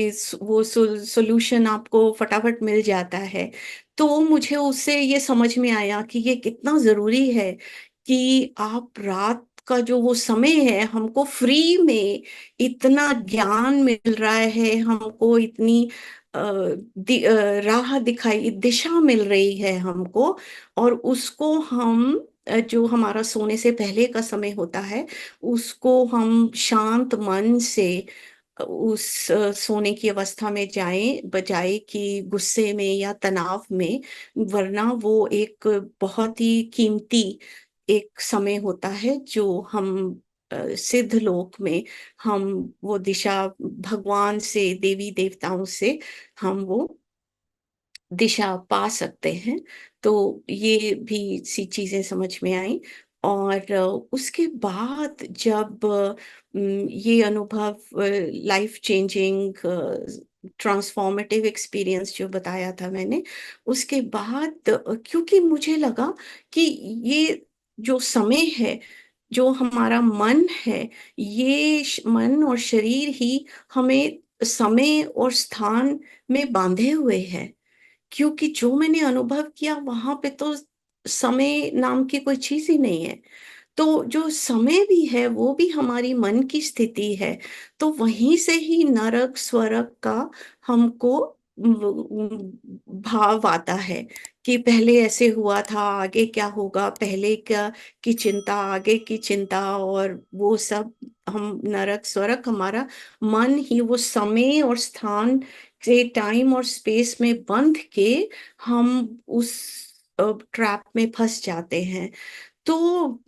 वो सॉल्यूशन आपको फटाफट मिल जाता है। तो मुझे उससे ये समझ में आया कि ये कितना जरूरी है कि आप रात का जो वो समय है, हमको फ्री में इतना ज्ञान मिल रहा है, हमको इतनी राह दिखाई, दिशा मिल रही है हमको। और उसको हम जो हमारा सोने से पहले का समय होता है, उसको हम शांत मन से उस सोने की अवस्था में जाएं, बजाय कि गुस्से में या तनाव में। वरना वो एक बहुत ही कीमती एक समय होता है, जो हम सिद्ध लोक में, हम वो दिशा भगवान से, देवी देवताओं से हम वो दिशा पा सकते हैं। तो ये भी सी चीजें समझ में आई। और उसके बाद जब ये अनुभव, लाइफ चेंजिंग ट्रांसफॉर्मेटिव एक्सपीरियंस जो बताया था मैंने, उसके बाद क्योंकि मुझे लगा कि ये जो समय है, जो हमारा मन है, ये मन और शरीर ही हमें समय और स्थान में बांधे हुए है। क्योंकि जो मैंने अनुभव किया वहां पे तो समय नाम की कोई चीज ही नहीं है। तो जो समय भी है, वो भी हमारी मन की स्थिति है। तो वहीं से ही नरक स्वर्ग का हमको भाव आता है कि पहले ऐसे हुआ था, आगे क्या होगा, पहले क्या की चिंता, आगे की चिंता, और वो सब। हम नरक स्वर्ग, हमारा मन ही वो समय और स्थान से, टाइम और स्पेस में बंध के हम उस ट्रैप में फंस जाते हैं। तो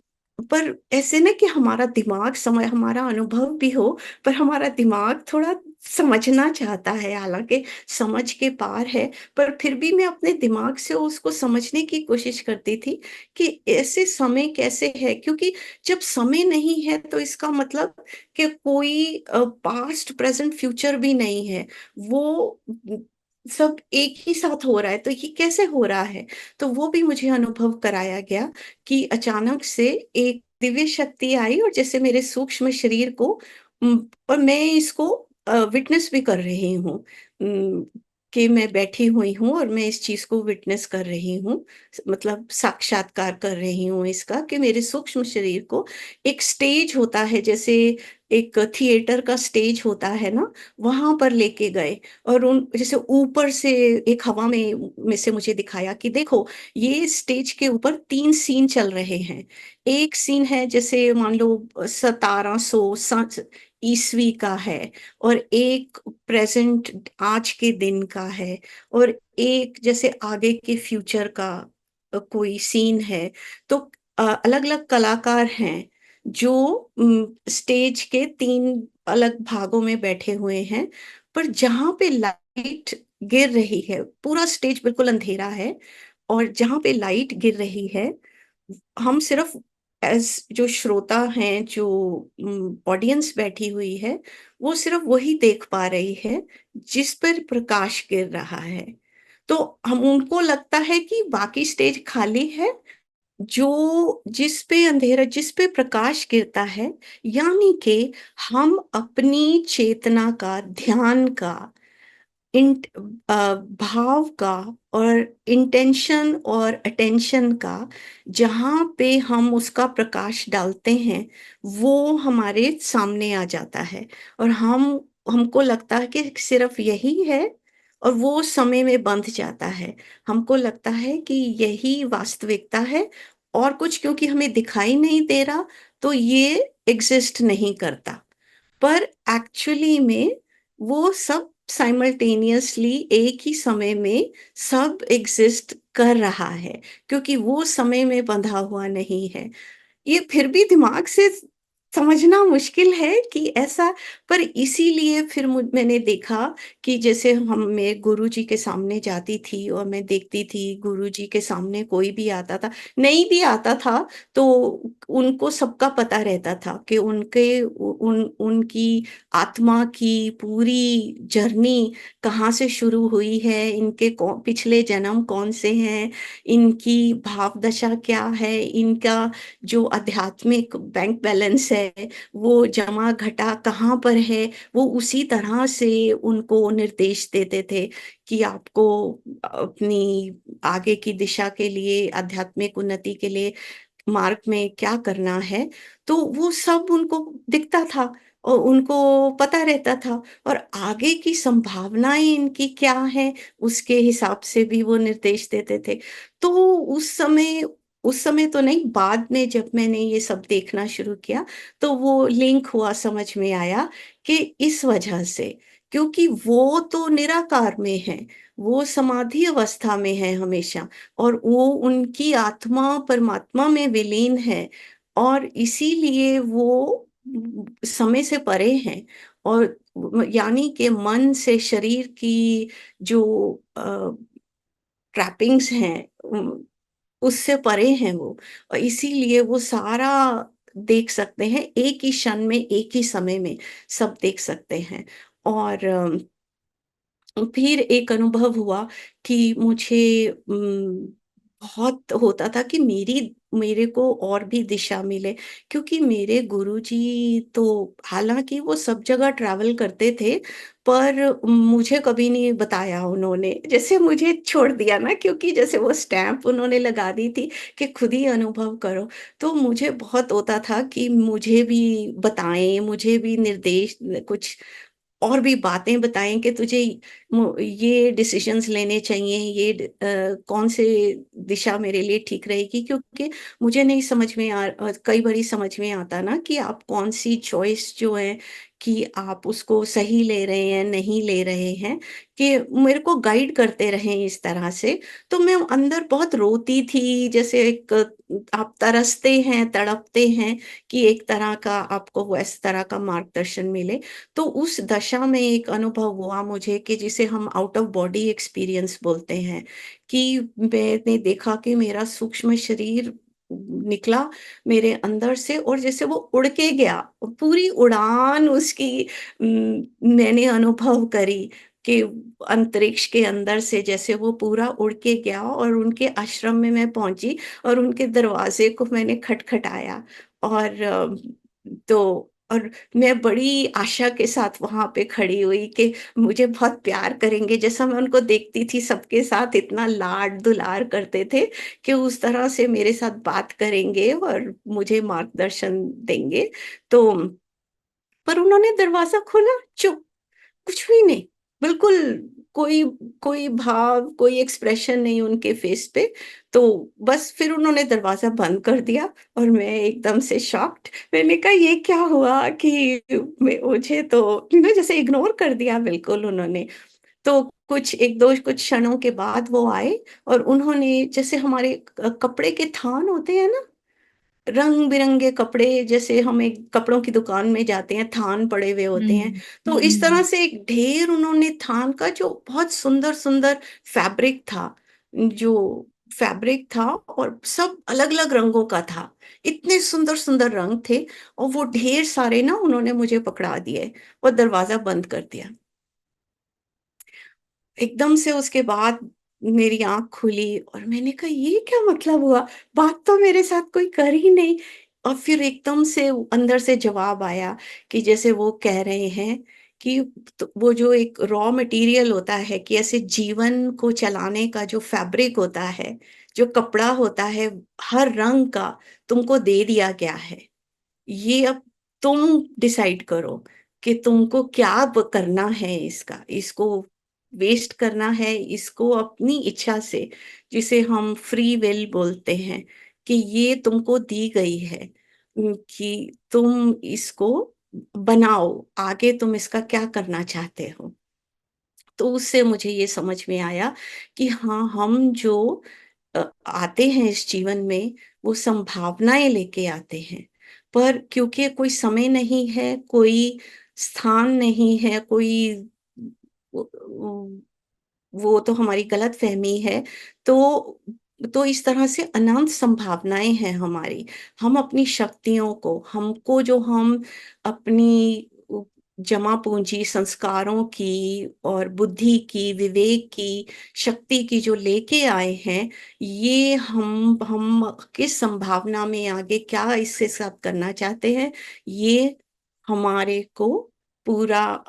पर ऐसे ना कि हमारा दिमाग समय, हमारा अनुभव भी हो, पर हमारा दिमाग थोड़ा समझना चाहता है, हालांकि समझ के पार है। पर फिर भी मैं अपने दिमाग से उसको समझने की कोशिश करती थी कि ऐसे समय कैसे है, क्योंकि जब समय नहीं है तो इसका मतलब कि कोई पास्ट प्रेजेंट फ्यूचर भी नहीं है। वो सब एक ही साथ हो रहा है, तो ये कैसे हो रहा है। तो वो भी मुझे अनुभव कराया गया कि अचानक से एक दिव्य शक्ति आई, और जैसे मेरे सूक्ष्म शरीर को और मैं इसको विटनेस भी कर रही हूँ, कि मैं बैठी हुई हूँ और मैं इस चीज को विटनेस कर रही हूँ, मतलब साक्षात्कार कर रही हूँ इसका, कि मेरे सूक्ष्म शरीर को एक स्टेज होता है, जैसे एक थिएटर का स्टेज होता है ना, वहां पर लेके गए। और उन जैसे ऊपर से एक हवा में से मुझे दिखाया कि देखो, ये स्टेज के ऊपर 3 सीन चल रहे हैं। एक सीन है जैसे मान लो 1700 ईस्वी का है, और एक प्रेजेंट आज के दिन का है, और एक जैसे आगे के फ्यूचर का कोई सीन है। तो अलग अलग कलाकार हैं जो स्टेज के तीन अलग भागों में बैठे हुए हैं, पर जहां पे लाइट गिर रही है, पूरा स्टेज बिल्कुल अंधेरा है, और जहां पे लाइट गिर रही है, हम सिर्फ एज जो श्रोता हैं, जो ऑडियंस बैठी हुई है, वो सिर्फ वही देख पा रही है जिस पर प्रकाश गिर रहा है। तो हम उनको लगता है कि बाकी स्टेज खाली है, जो जिस पे अंधेरा, जिस पे प्रकाश गिरता है, यानी कि हम अपनी चेतना का, ध्यान का, इंट भाव का, और इंटेंशन और अटेंशन का, जहाँ पे हम उसका प्रकाश डालते हैं, वो हमारे सामने आ जाता है। और हमको लगता है कि सिर्फ यही है, और वो समय में बंध जाता है। हमको लगता है कि यही वास्तविकता है, और कुछ क्योंकि हमें दिखाई नहीं दे रहा, तो ये एग्जिस्ट नहीं करता। पर एक्चुअली में वो सब साइमल्टेनियसली एक ही समय में सब एग्जिस्ट कर रहा है, क्योंकि वो समय में बंधा हुआ नहीं है। ये फिर भी दिमाग से समझना मुश्किल है कि ऐसा, पर इसीलिए फिर मैंने देखा कि जैसे हम मैं गुरुजी के सामने जाती थी, और मैं देखती थी गुरुजी के सामने कोई भी आता था, नहीं भी आता था, तो उनको सबका पता रहता था कि उनकी आत्मा की पूरी जर्नी कहाँ से शुरू हुई है, इनके पिछले जन्म कौन से हैं, इनकी भाव दशा क्या है, इनका जो आध्यात्मिक बैंक बैलेंस है, वो जमा घटा कहाँ पर है, वो उसी तरह से उनको निर्देश देते थे कि आपको अपनी आगे की दिशा के लिए, आध्यात्मिक उन्नति के लिए मार्ग में क्या करना है। तो वो सब उनको दिखता था, और उनको पता रहता था, और आगे की संभावनाएं इनकी क्या है, उसके हिसाब से भी वो निर्देश देते थे। तो उस समय तो नहीं, बाद में जब मैंने ये सब देखना शुरू किया, तो वो लिंक हुआ, समझ में आया कि इस वजह से, क्योंकि वो तो निराकार में है, वो समाधि अवस्था में है हमेशा, और वो उनकी आत्मा परमात्मा में विलीन है, और इसीलिए वो समय से परे हैं, और यानी कि मन से शरीर की जो ट्रैपिंग्स हैं, उससे परे हैं वो, और इसीलिए वो सारा देख सकते हैं, एक ही क्षण में, एक ही समय में सब देख सकते हैं। और फिर एक अनुभव हुआ कि मुझे बहुत होता था कि मेरे को और भी दिशा मिले, क्योंकि मेरे गुरुजी तो, हालांकि वो सब जगह ट्रैवल करते थे, पर मुझे कभी नहीं बताया उन्होंने, जैसे मुझे छोड़ दिया ना, क्योंकि जैसे वो स्टैंप उन्होंने लगा दी थी कि खुद ही अनुभव करो। तो मुझे बहुत होता था कि मुझे भी बताएं, मुझे भी निर्देश कुछ और भी बातें बताएं कि तुझे ये डिसीजंस लेने चाहिए, कौन से दिशा मेरे लिए ठीक रहेगी, क्योंकि मुझे नहीं समझ में कई बारी समझ में आता ना कि आप कौन सी चॉइस जो है, कि आप उसको सही ले रहे हैं, नहीं ले रहे हैं, कि मेरे को गाइड करते रहें इस तरह से। तो मैं अंदर बहुत रोती थी, जैसे एक आप तरसते हैं, तड़पते हैं कि एक तरह का आपको वो इस तरह का मार्गदर्शन मिले। तो उस दशा में एक अनुभव हुआ मुझे, कि जिसे हम आउट ऑफ बॉडी एक्सपीरियंस बोलते हैं, कि मैंने देखा कि मेरा सूक्ष्म शरीर निकला मेरे अंदर से, और जैसे वो उड़ के गया, पूरी उड़ान उसकी मैंने अनुभव करी, कि अंतरिक्ष के अंदर से जैसे वो पूरा उड़ के गया, और उनके आश्रम में मैं पहुंची, और उनके दरवाजे को मैंने खटखटाया, और और मैं बड़ी आशा के साथ वहां पे खड़ी हुई कि मुझे बहुत प्यार करेंगे, जैसा मैं उनको देखती थी सबके साथ इतना लाड दुलार करते थे, कि उस तरह से मेरे साथ बात करेंगे और मुझे मार्गदर्शन देंगे। तो पर उन्होंने दरवाजा खोला, चुप, कुछ भी नहीं, बिल्कुल कोई कोई भाव, कोई एक्सप्रेशन नहीं उनके फेस पे। तो बस फिर उन्होंने दरवाजा बंद कर दिया, और मैं एकदम से शॉक्ड, मैंने कहा ये क्या हुआ, कि मुझे तो जैसे इग्नोर कर दिया बिल्कुल उन्होंने। तो कुछ क्षणों के बाद वो आए, और उन्होंने, जैसे हमारे कपड़े के थान होते हैं ना, रंग बिरंगे कपड़े, जैसे हम एक कपड़ों की दुकान में जाते हैं, थान पड़े हुए होते हैं, हम्म। तो इस तरह हम्म। से एक ढेर उन्होंने थान का, जो बहुत सुंदर सुंदर फैब्रिक था, जो फैब्रिक था, और सब अलग अलग रंगों का था। इतने सुंदर सुंदर रंग थे, और वो ढेर सारे ना उन्होंने मुझे पकड़ा दिए और दरवाजा बंद कर दिया। एकदम से उसके बाद मेरी आंख खुली और मैंने कहा, ये क्या मतलब हुआ? बात तो मेरे साथ कोई कर ही नहीं। और फिर एकदम से अंदर से जवाब आया कि जैसे वो कह रहे हैं कि तो वो जो एक रॉ मटेरियल होता है, कि ऐसे जीवन को चलाने का जो फैब्रिक होता है, जो कपड़ा होता है, हर रंग का तुमको दे दिया गया है। ये अब तुम डिसाइड करो कि तुमको क्या करना है, इसको वेस्ट करना है, इसको अपनी इच्छा से, जिसे हम फ्री विल बोलते हैं, कि ये तुमको दी गई है, कि तुम इसको बनाओ, आगे तुम इसका क्या करना चाहते हो। तो उससे मुझे ये समझ में आया कि हाँ, हम जो आते हैं इस जीवन में, वो संभावनाएं लेके आते हैं, पर क्योंकि कोई समय नहीं है, कोई स्थान नहीं है, कोई वो वो तो हमारी गलत फहमी है। तो इस तरह से अनंत संभावनाएं हैं हमारी। हम अपनी शक्तियों को, हमको जो हम अपनी जमा पूंजी संस्कारों की और बुद्धि की, विवेक की, शक्ति की जो लेके आए हैं, ये हम किस संभावना में आगे क्या इसके साथ करना चाहते हैं, ये हमारे को पूरा,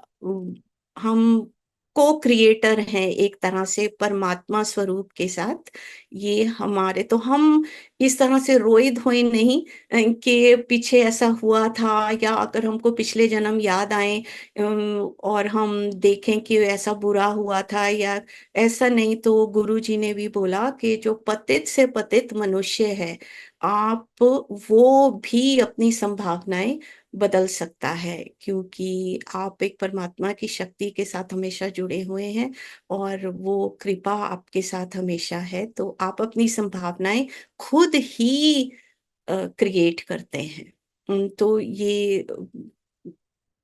हम को क्रिएटर हैं एक तरह से परमात्मा स्वरूप के साथ। ये हमारे, तो हम इस तरह से रोए धोए नहीं कि पीछे ऐसा हुआ था, या अगर हमको पिछले जन्म याद आए और हम देखें कि ऐसा बुरा हुआ था, या ऐसा नहीं। तो गुरु जी ने भी बोला कि जो पतित से पतित मनुष्य है, आप वो भी अपनी संभावनाएं बदल सकता है, क्योंकि आप एक परमात्मा की शक्ति के साथ हमेशा जुड़े हुए हैं, और वो कृपा आपके साथ हमेशा है। तो आप अपनी संभावनाएं खुद ही क्रिएट करते हैं। तो ये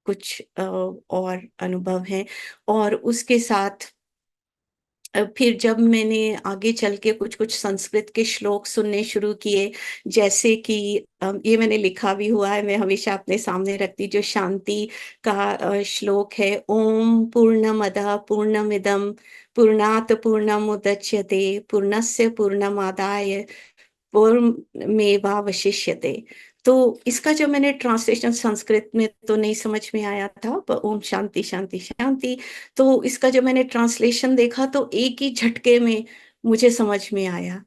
कुछ और अनुभव हैं। और उसके साथ फिर जब मैंने आगे चल के कुछ कुछ संस्कृत के श्लोक सुनने शुरू किए, जैसे कि ये मैंने लिखा भी हुआ है, मैं हमेशा अपने सामने रखती, जो शांति का श्लोक है, ओम पूर्णमदः पूर्णमिदं पूर्णात् पूर्णमुदच्यते पूर्णस्य पूर्णमादाय पूर्णमेवावशिष्यते। तो इसका जब मैंने ट्रांसलेशन संस्कृत में तो नहीं समझ में आया था, पर ओम शांति शांति शांति, तो इसका जब मैंने ट्रांसलेशन देखा तो एक ही झटके में मुझे समझ में आया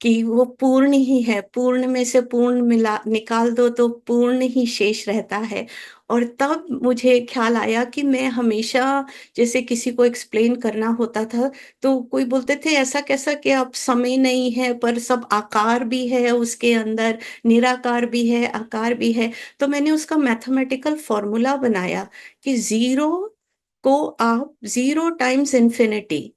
कि वो पूर्ण ही है, पूर्ण में से पूर्ण मिला निकाल दो तो पूर्ण ही शेष रहता है। और तब मुझे ख्याल आया कि मैं हमेशा, जैसे किसी को एक्सप्लेन करना होता था, तो कोई बोलते थे ऐसा कैसा, कि अब समय नहीं है, पर सब आकार भी है उसके अंदर, निराकार भी है, आकार भी है। तो मैंने उसका मैथमेटिकल फॉर्मूला बनाया कि जीरो को आप, zero times infinity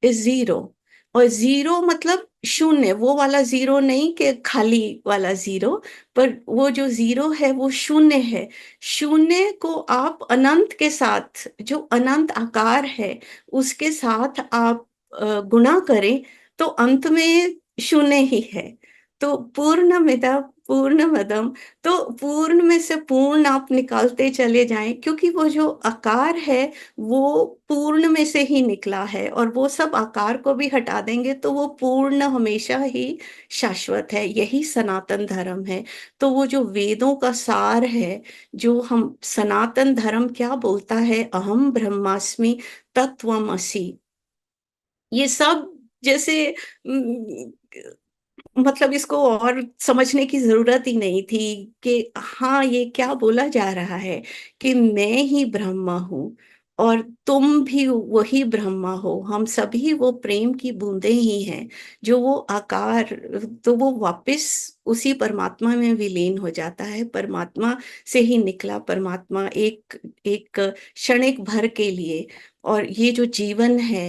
is zero, और जीरो मतलब शून्य, वो वाला जीरो नहीं कि खाली वाला जीरो, पर वो जो जीरो है वो शून्य है। शून्य को आप अनंत के साथ, जो अनंत आकार है, उसके साथ आप गुणा करें, तो अंत में शून्य ही है। तो पूर्णमिदं पूर्णमदम, तो पूर्ण में से पूर्ण आप निकालते चले जाएं, क्योंकि वो जो आकार है वो पूर्ण में से ही निकला है, और वो सब आकार को भी हटा देंगे तो वो पूर्ण हमेशा ही शाश्वत है। यही सनातन धर्म है। तो वो जो वेदों का सार है, जो हम सनातन धर्म क्या बोलता है, अहम ब्रह्मास्मि तत्वमसि, ये सब, जैसे मतलब इसको और समझने की जरूरत ही नहीं थी कि हाँ, ये क्या बोला जा रहा है, कि मैं ही ब्रह्मा हूँ और तुम भी वही ब्रह्मा हो, हम सभी वो प्रेम की बूंदें ही हैं, जो वो आकार, तो वो वापस उसी परमात्मा में विलीन हो जाता है। परमात्मा से ही निकला परमात्मा एक एक क्षणिक भर के लिए और ये जो जीवन है,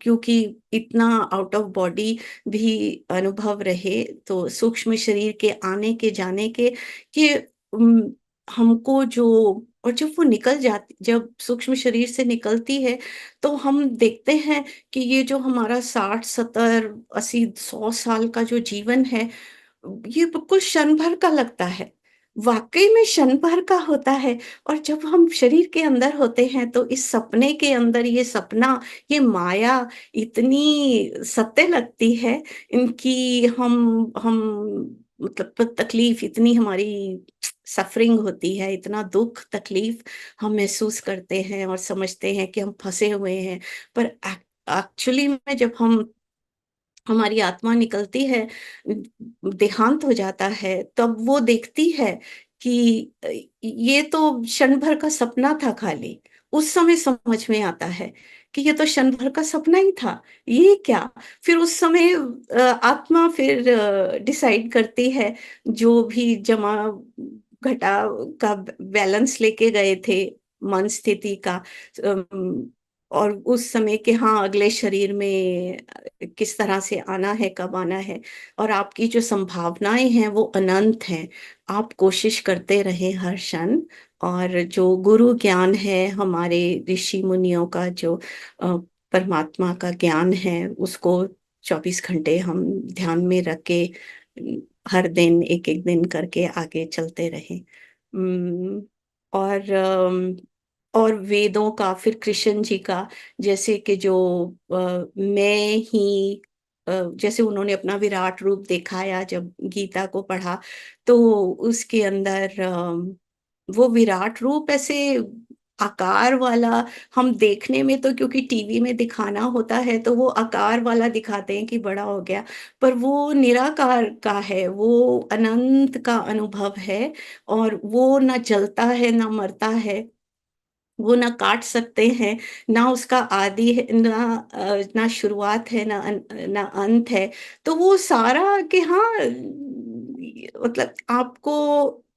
क्योंकि इतना आउट ऑफ बॉडी भी अनुभव रहे, तो सूक्ष्म शरीर के आने के जाने के कि हमको जो, और जब वो निकल जाती, जब सूक्ष्म शरीर से निकलती है, तो हम देखते हैं कि ये जो हमारा 60, 70, 80, 100 साल का जो जीवन है, ये बिल्कुल क्षण भर का लगता है। वाक़ई में क्षण भर का होता है। और जब हम शरीर के अंदर होते हैं, तो इस सपने के अंदर ये सपना, ये माया इतनी सत्य लगती है, इनकी हम मतलब तकलीफ़ इतनी, हमारी सफ़रिंग होती है, इतना दुःख तकलीफ़ हम महसूस करते हैं और समझते हैं कि हम फँसे हुए हैं। पर एक्चुअली में जब हमारी आत्मा निकलती है, देहांत हो जाता है, तब वो देखती है कि ये तो क्षण भर का सपना था खाली। उस समय समझ में आता है कि ये तो क्षण भर का सपना ही था, ये क्या? फिर उस समय आत्मा फिर डिसाइड करती है, जो भी जमा-घटा का बैलेंस लेके गए थे, मन स्थिति का, अम, और उस समय के, हाँ, अगले शरीर में किस तरह से आना है, कब आना है, और आपकी जो संभावनाएँ हैं वो अनंत हैं। आप कोशिश करते रहें हर क्षण, और जो गुरु ज्ञान है, हमारे ऋषि-मुनियों का जो परमात्मा का ज्ञान है, उसको 24 घंटे हम ध्यान में रख के हर दिन एक-एक दिन करके आगे चलते रहें। और और वेदों का, फिर कृष्ण जी का, जैसे कि जो मैं ही, जैसे उन्होंने अपना विराट रूप दिखाया जब गीता को पढ़ा, तो उसके अंदर वो विराट रूप ऐसे आकार वाला, हम देखने में तो, क्योंकि टीवी में दिखाना होता है, तो वो आकार वाला दिखाते हैं कि बड़ा हो गया, पर वो निराकार का है, वो अनंत का अनुभव है, और वो ना जलता है, ना मरता है, वो ना काट सकते हैं, ना उसका आदि है, ना शुरुआत है, ना अंत है। तो वो सारा कि हाँ, मतलब आपको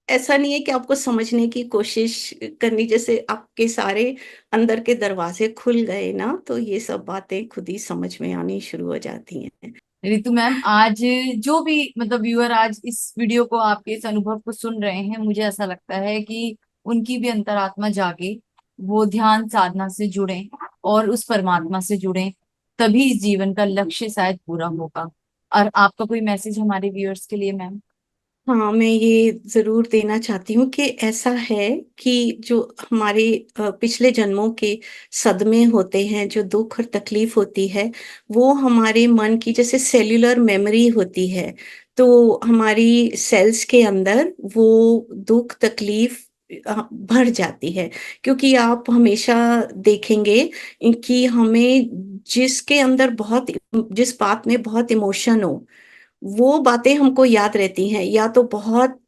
ऐसा नहीं है कि आपको समझने की कोशिश करनी, जैसे आपके सारे अंदर के दरवाज़े खुल गए ना, तो ये सब बातें खुद ही समझ में आनी शुरू हो जाती हैं। रितु मैम, आज जो भी मतलब व्यूअर आज इस वीडियो को, आपके इस अनुभव को सुन रहे हैं, मुझे ऐसा लगता है कि उनकी भी अंतरात्मा जागे, वो ध्यान साधना से जुड़े और उस परमात्मा से जुड़े, तभी इस जीवन का लक्ष्य शायद पूरा होगा। और आपका कोई मैसेज हमारे व्यूअर्स के लिए मैम? हाँ, मैं ये ज़रूर देना चाहती हूँ कि ऐसा है कि जो हमारे पिछले जन्मों के सदमे होते हैं, जो दुःख और तकलीफ़ होती है, वो हमारे मन की जैसे सेल्युलर मेमोरी होती है। तो हमारी सेल्स के अंदर वो दुःख, तकलीफ़ भर जाती है। क्योंकि आप हमेशा देखेंगे कि हमें जिसके अंदर जिस बात में बहुत इमोशन हो, वो बातें हमको याद रहती हैं, या तो बहुत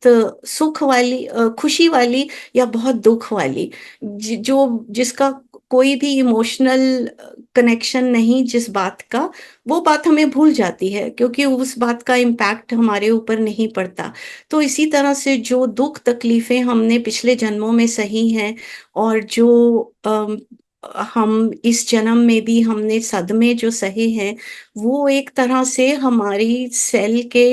सुख वाली, खुशी वाली, या बहुत दुःख वाली। जिसका कोई भी इमोशनल कनेक्शन नहीं जिस बात का, वो बात हमें भूल जाती है, क्योंकि उस बात का इम्पैक्ट हमारे ऊपर नहीं पड़ता। तो इसी तरह से जो दुःख तकलीफ़ें हमने पिछले जन्मों में सही हैं, और जो हम इस जन्म में भी हमने सदमे जो सहे हैं, वो एक तरह से हमारी सेल के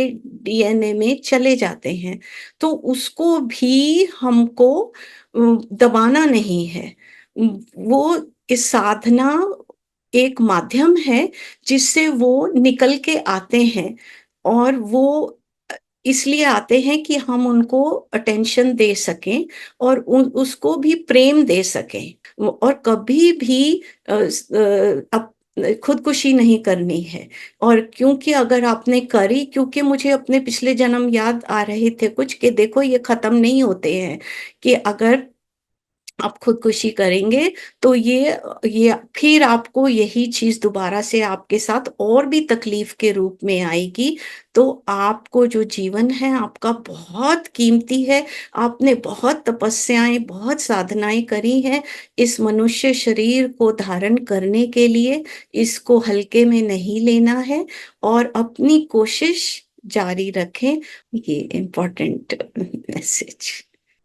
डीएनए में चले जाते हैं। तो उसको भी हमको दबाना नहीं है। वो इस साधना एक माध्यम है, जिससे वो निकल के आते हैं, और वो इसलिए आते हैं कि हम उनको अटेंशन दे सकें, और उसको भी प्रेम दे सकें। और कभी भी खुदकुशी नहीं करनी है। और क्योंकि अगर आपने करी, क्योंकि मुझे अपने पिछले जन्म याद आ रहे थे कुछ, कि देखो ये खत्म नहीं होते हैं, कि अगर आप खुदकुशी करेंगे, तो ये फिर आपको यही चीज़ दोबारा से आपके साथ और भी तकलीफ़ के रूप में आएगी। तो आपको जो जीवन है आपका बहुत कीमती है, आपने बहुत तपस्याएँ, बहुत साधनाएँ करी हैं इस मनुष्य शरीर को धारण करने के लिए, इसको हल्के में नहीं लेना है, और अपनी कोशिश जारी रखें। ये important message.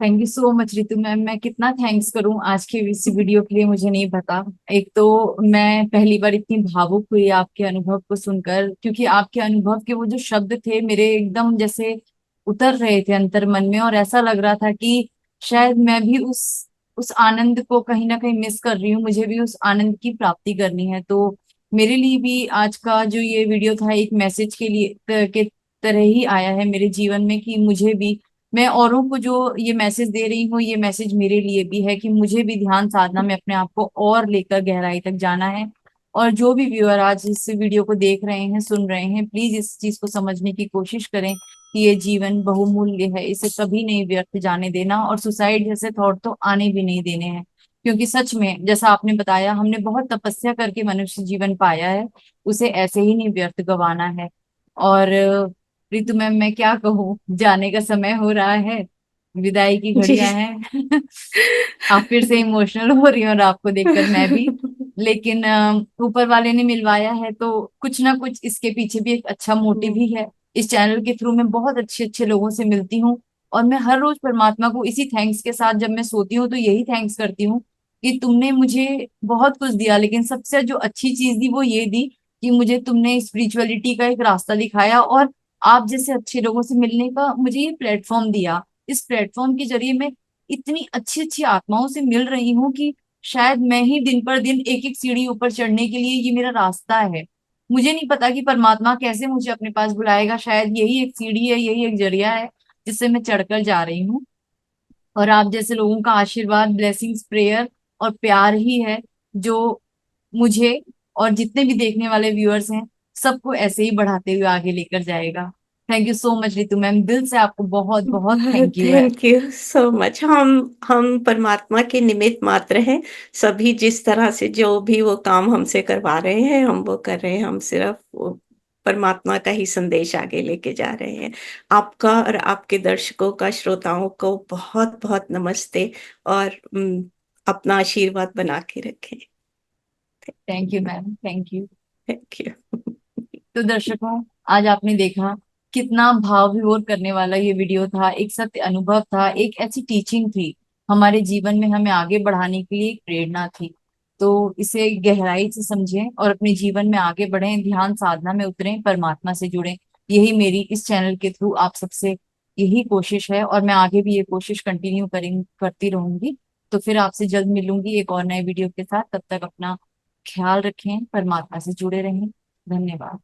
Thank you so much Ritu ma'am. मैं कितना थैंक्स करूं आज के इस वीडियो के लिए, मुझे नहीं पता। एक तो मैं पहली बार इतनी भावुक हुई आपके अनुभव को सुनकर, क्योंकि आपके अनुभव के वो जो शब्द थे मेरे एकदम जैसे उतर रहे थे अंतर मन में, और ऐसा लग रहा था कि शायद मैं भी उस आनंद को कहीं ना कहीं मिस कर रही हूँ, मुझे भी उस आनंद की प्राप्ति करनी है। तो मेरे लिए भी आज का जो ये वीडियो था एक मैसेज के लिए के तरह ही आया है मेरे जीवन में, कि मुझे भी, मैं औरों को जो ये मैसेज दे रही हूँ, ये मैसेज मेरे लिए भी है कि मुझे भी ध्यान साधना में अपने आप को और लेकर गहराई तक जाना है। और जो भी व्यूअर आज इस वीडियो को देख रहे हैं, सुन रहे हैं, प्लीज इस चीज को समझने की कोशिश करें कि ये जीवन बहुमूल्य है, इसे कभी नहीं व्यर्थ जाने देना, और सुसाइड जैसे थॉट तो आने भी नहीं देने हैं। क्योंकि सच में जैसा आपने बताया, हमने बहुत तपस्या करके मनुष्य जीवन पाया है, उसे ऐसे ही नहीं व्यर्थ गंवाना है। और रितु मैम, मैं क्या कहूँ, जाने का समय हो रहा है, विदाई की जी। घड़ियां हैं। आप फिर से इमोशनल हो रही हो, और आपको देखकर मैं भी। लेकिन ऊपर वाले ने मिलवाया है, तो कुछ ना कुछ इसके पीछे भी एक अच्छा मोटिव ही है। इस चैनल के थ्रू मैं बहुत अच्छे अच्छे लोगों से मिलती हूँ, और मैं हर रोज परमात्मा को इसी थैंक्स के साथ, जब मैं सोती हूँ तो यही थैंक्स करती हूँ कि तुमने मुझे बहुत कुछ दिया, लेकिन सबसे जो अच्छी चीज दी वो ये दी कि मुझे तुमने स्पिरिचुअलिटी का एक रास्ता दिखाया, और आप जैसे अच्छे लोगों से मिलने का मुझे ये प्लेटफॉर्म दिया। इस प्लेटफॉर्म के जरिए मैं इतनी अच्छी अच्छी आत्माओं से मिल रही हूँ कि शायद मैं ही दिन पर दिन एक एक सीढ़ी ऊपर चढ़ने के लिए, ये मेरा रास्ता है। मुझे नहीं पता कि परमात्मा कैसे मुझे अपने पास बुलाएगा, शायद यही एक सीढ़ी है, यही एक जरिया है जिससे मैं चढ़कर जा रही हूँ। और आप जैसे लोगों का आशीर्वाद, ब्लेसिंग्स, प्रेयर और प्यार ही है जो मुझे और जितने भी देखने वाले व्यूअर्स हैं सबको ऐसे ही बढ़ाते हुए आगे लेकर जाएगा। Thank you so much Ritu ma'am, दिल से आपको बहुत बहुत थैंक यू है। Thank you so much. हम परमात्मा के निमित्त मात्र हैं। सभी जिस तरह से जो भी वो काम हमसे करवा रहे हैं, हम वो कर रहे हैं। हम सिर्फ वो परमात्मा का ही संदेश आगे लेके जा रहे हैं। आपका और आपके दर्शकों का, श्रोताओं को बहुत-बहुत नमस्ते, और अपना आशीर्वाद बना के रखें। Thank you ma'am, thank you. Thank you. तो दर्शकों, आज आपने देखा कितना भाव विभोर करने वाला ये वीडियो था, एक सत्य अनुभव था, एक ऐसी टीचिंग थी हमारे जीवन में हमें आगे बढ़ाने के लिए, एक प्रेरणा थी। तो इसे गहराई से समझें और अपने जीवन में आगे बढ़ें, ध्यान साधना में उतरें, परमात्मा से जुड़ें। यही मेरी इस चैनल के थ्रू आप सबसे यही कोशिश है, और मैं आगे भी ये कोशिश कंटिन्यू करती रहूंगी। तो फिर आपसे जल्द मिलूंगी एक और नए वीडियो के साथ। तब तक अपना ख्याल रखें, परमात्मा से जुड़े रहें। धन्यवाद।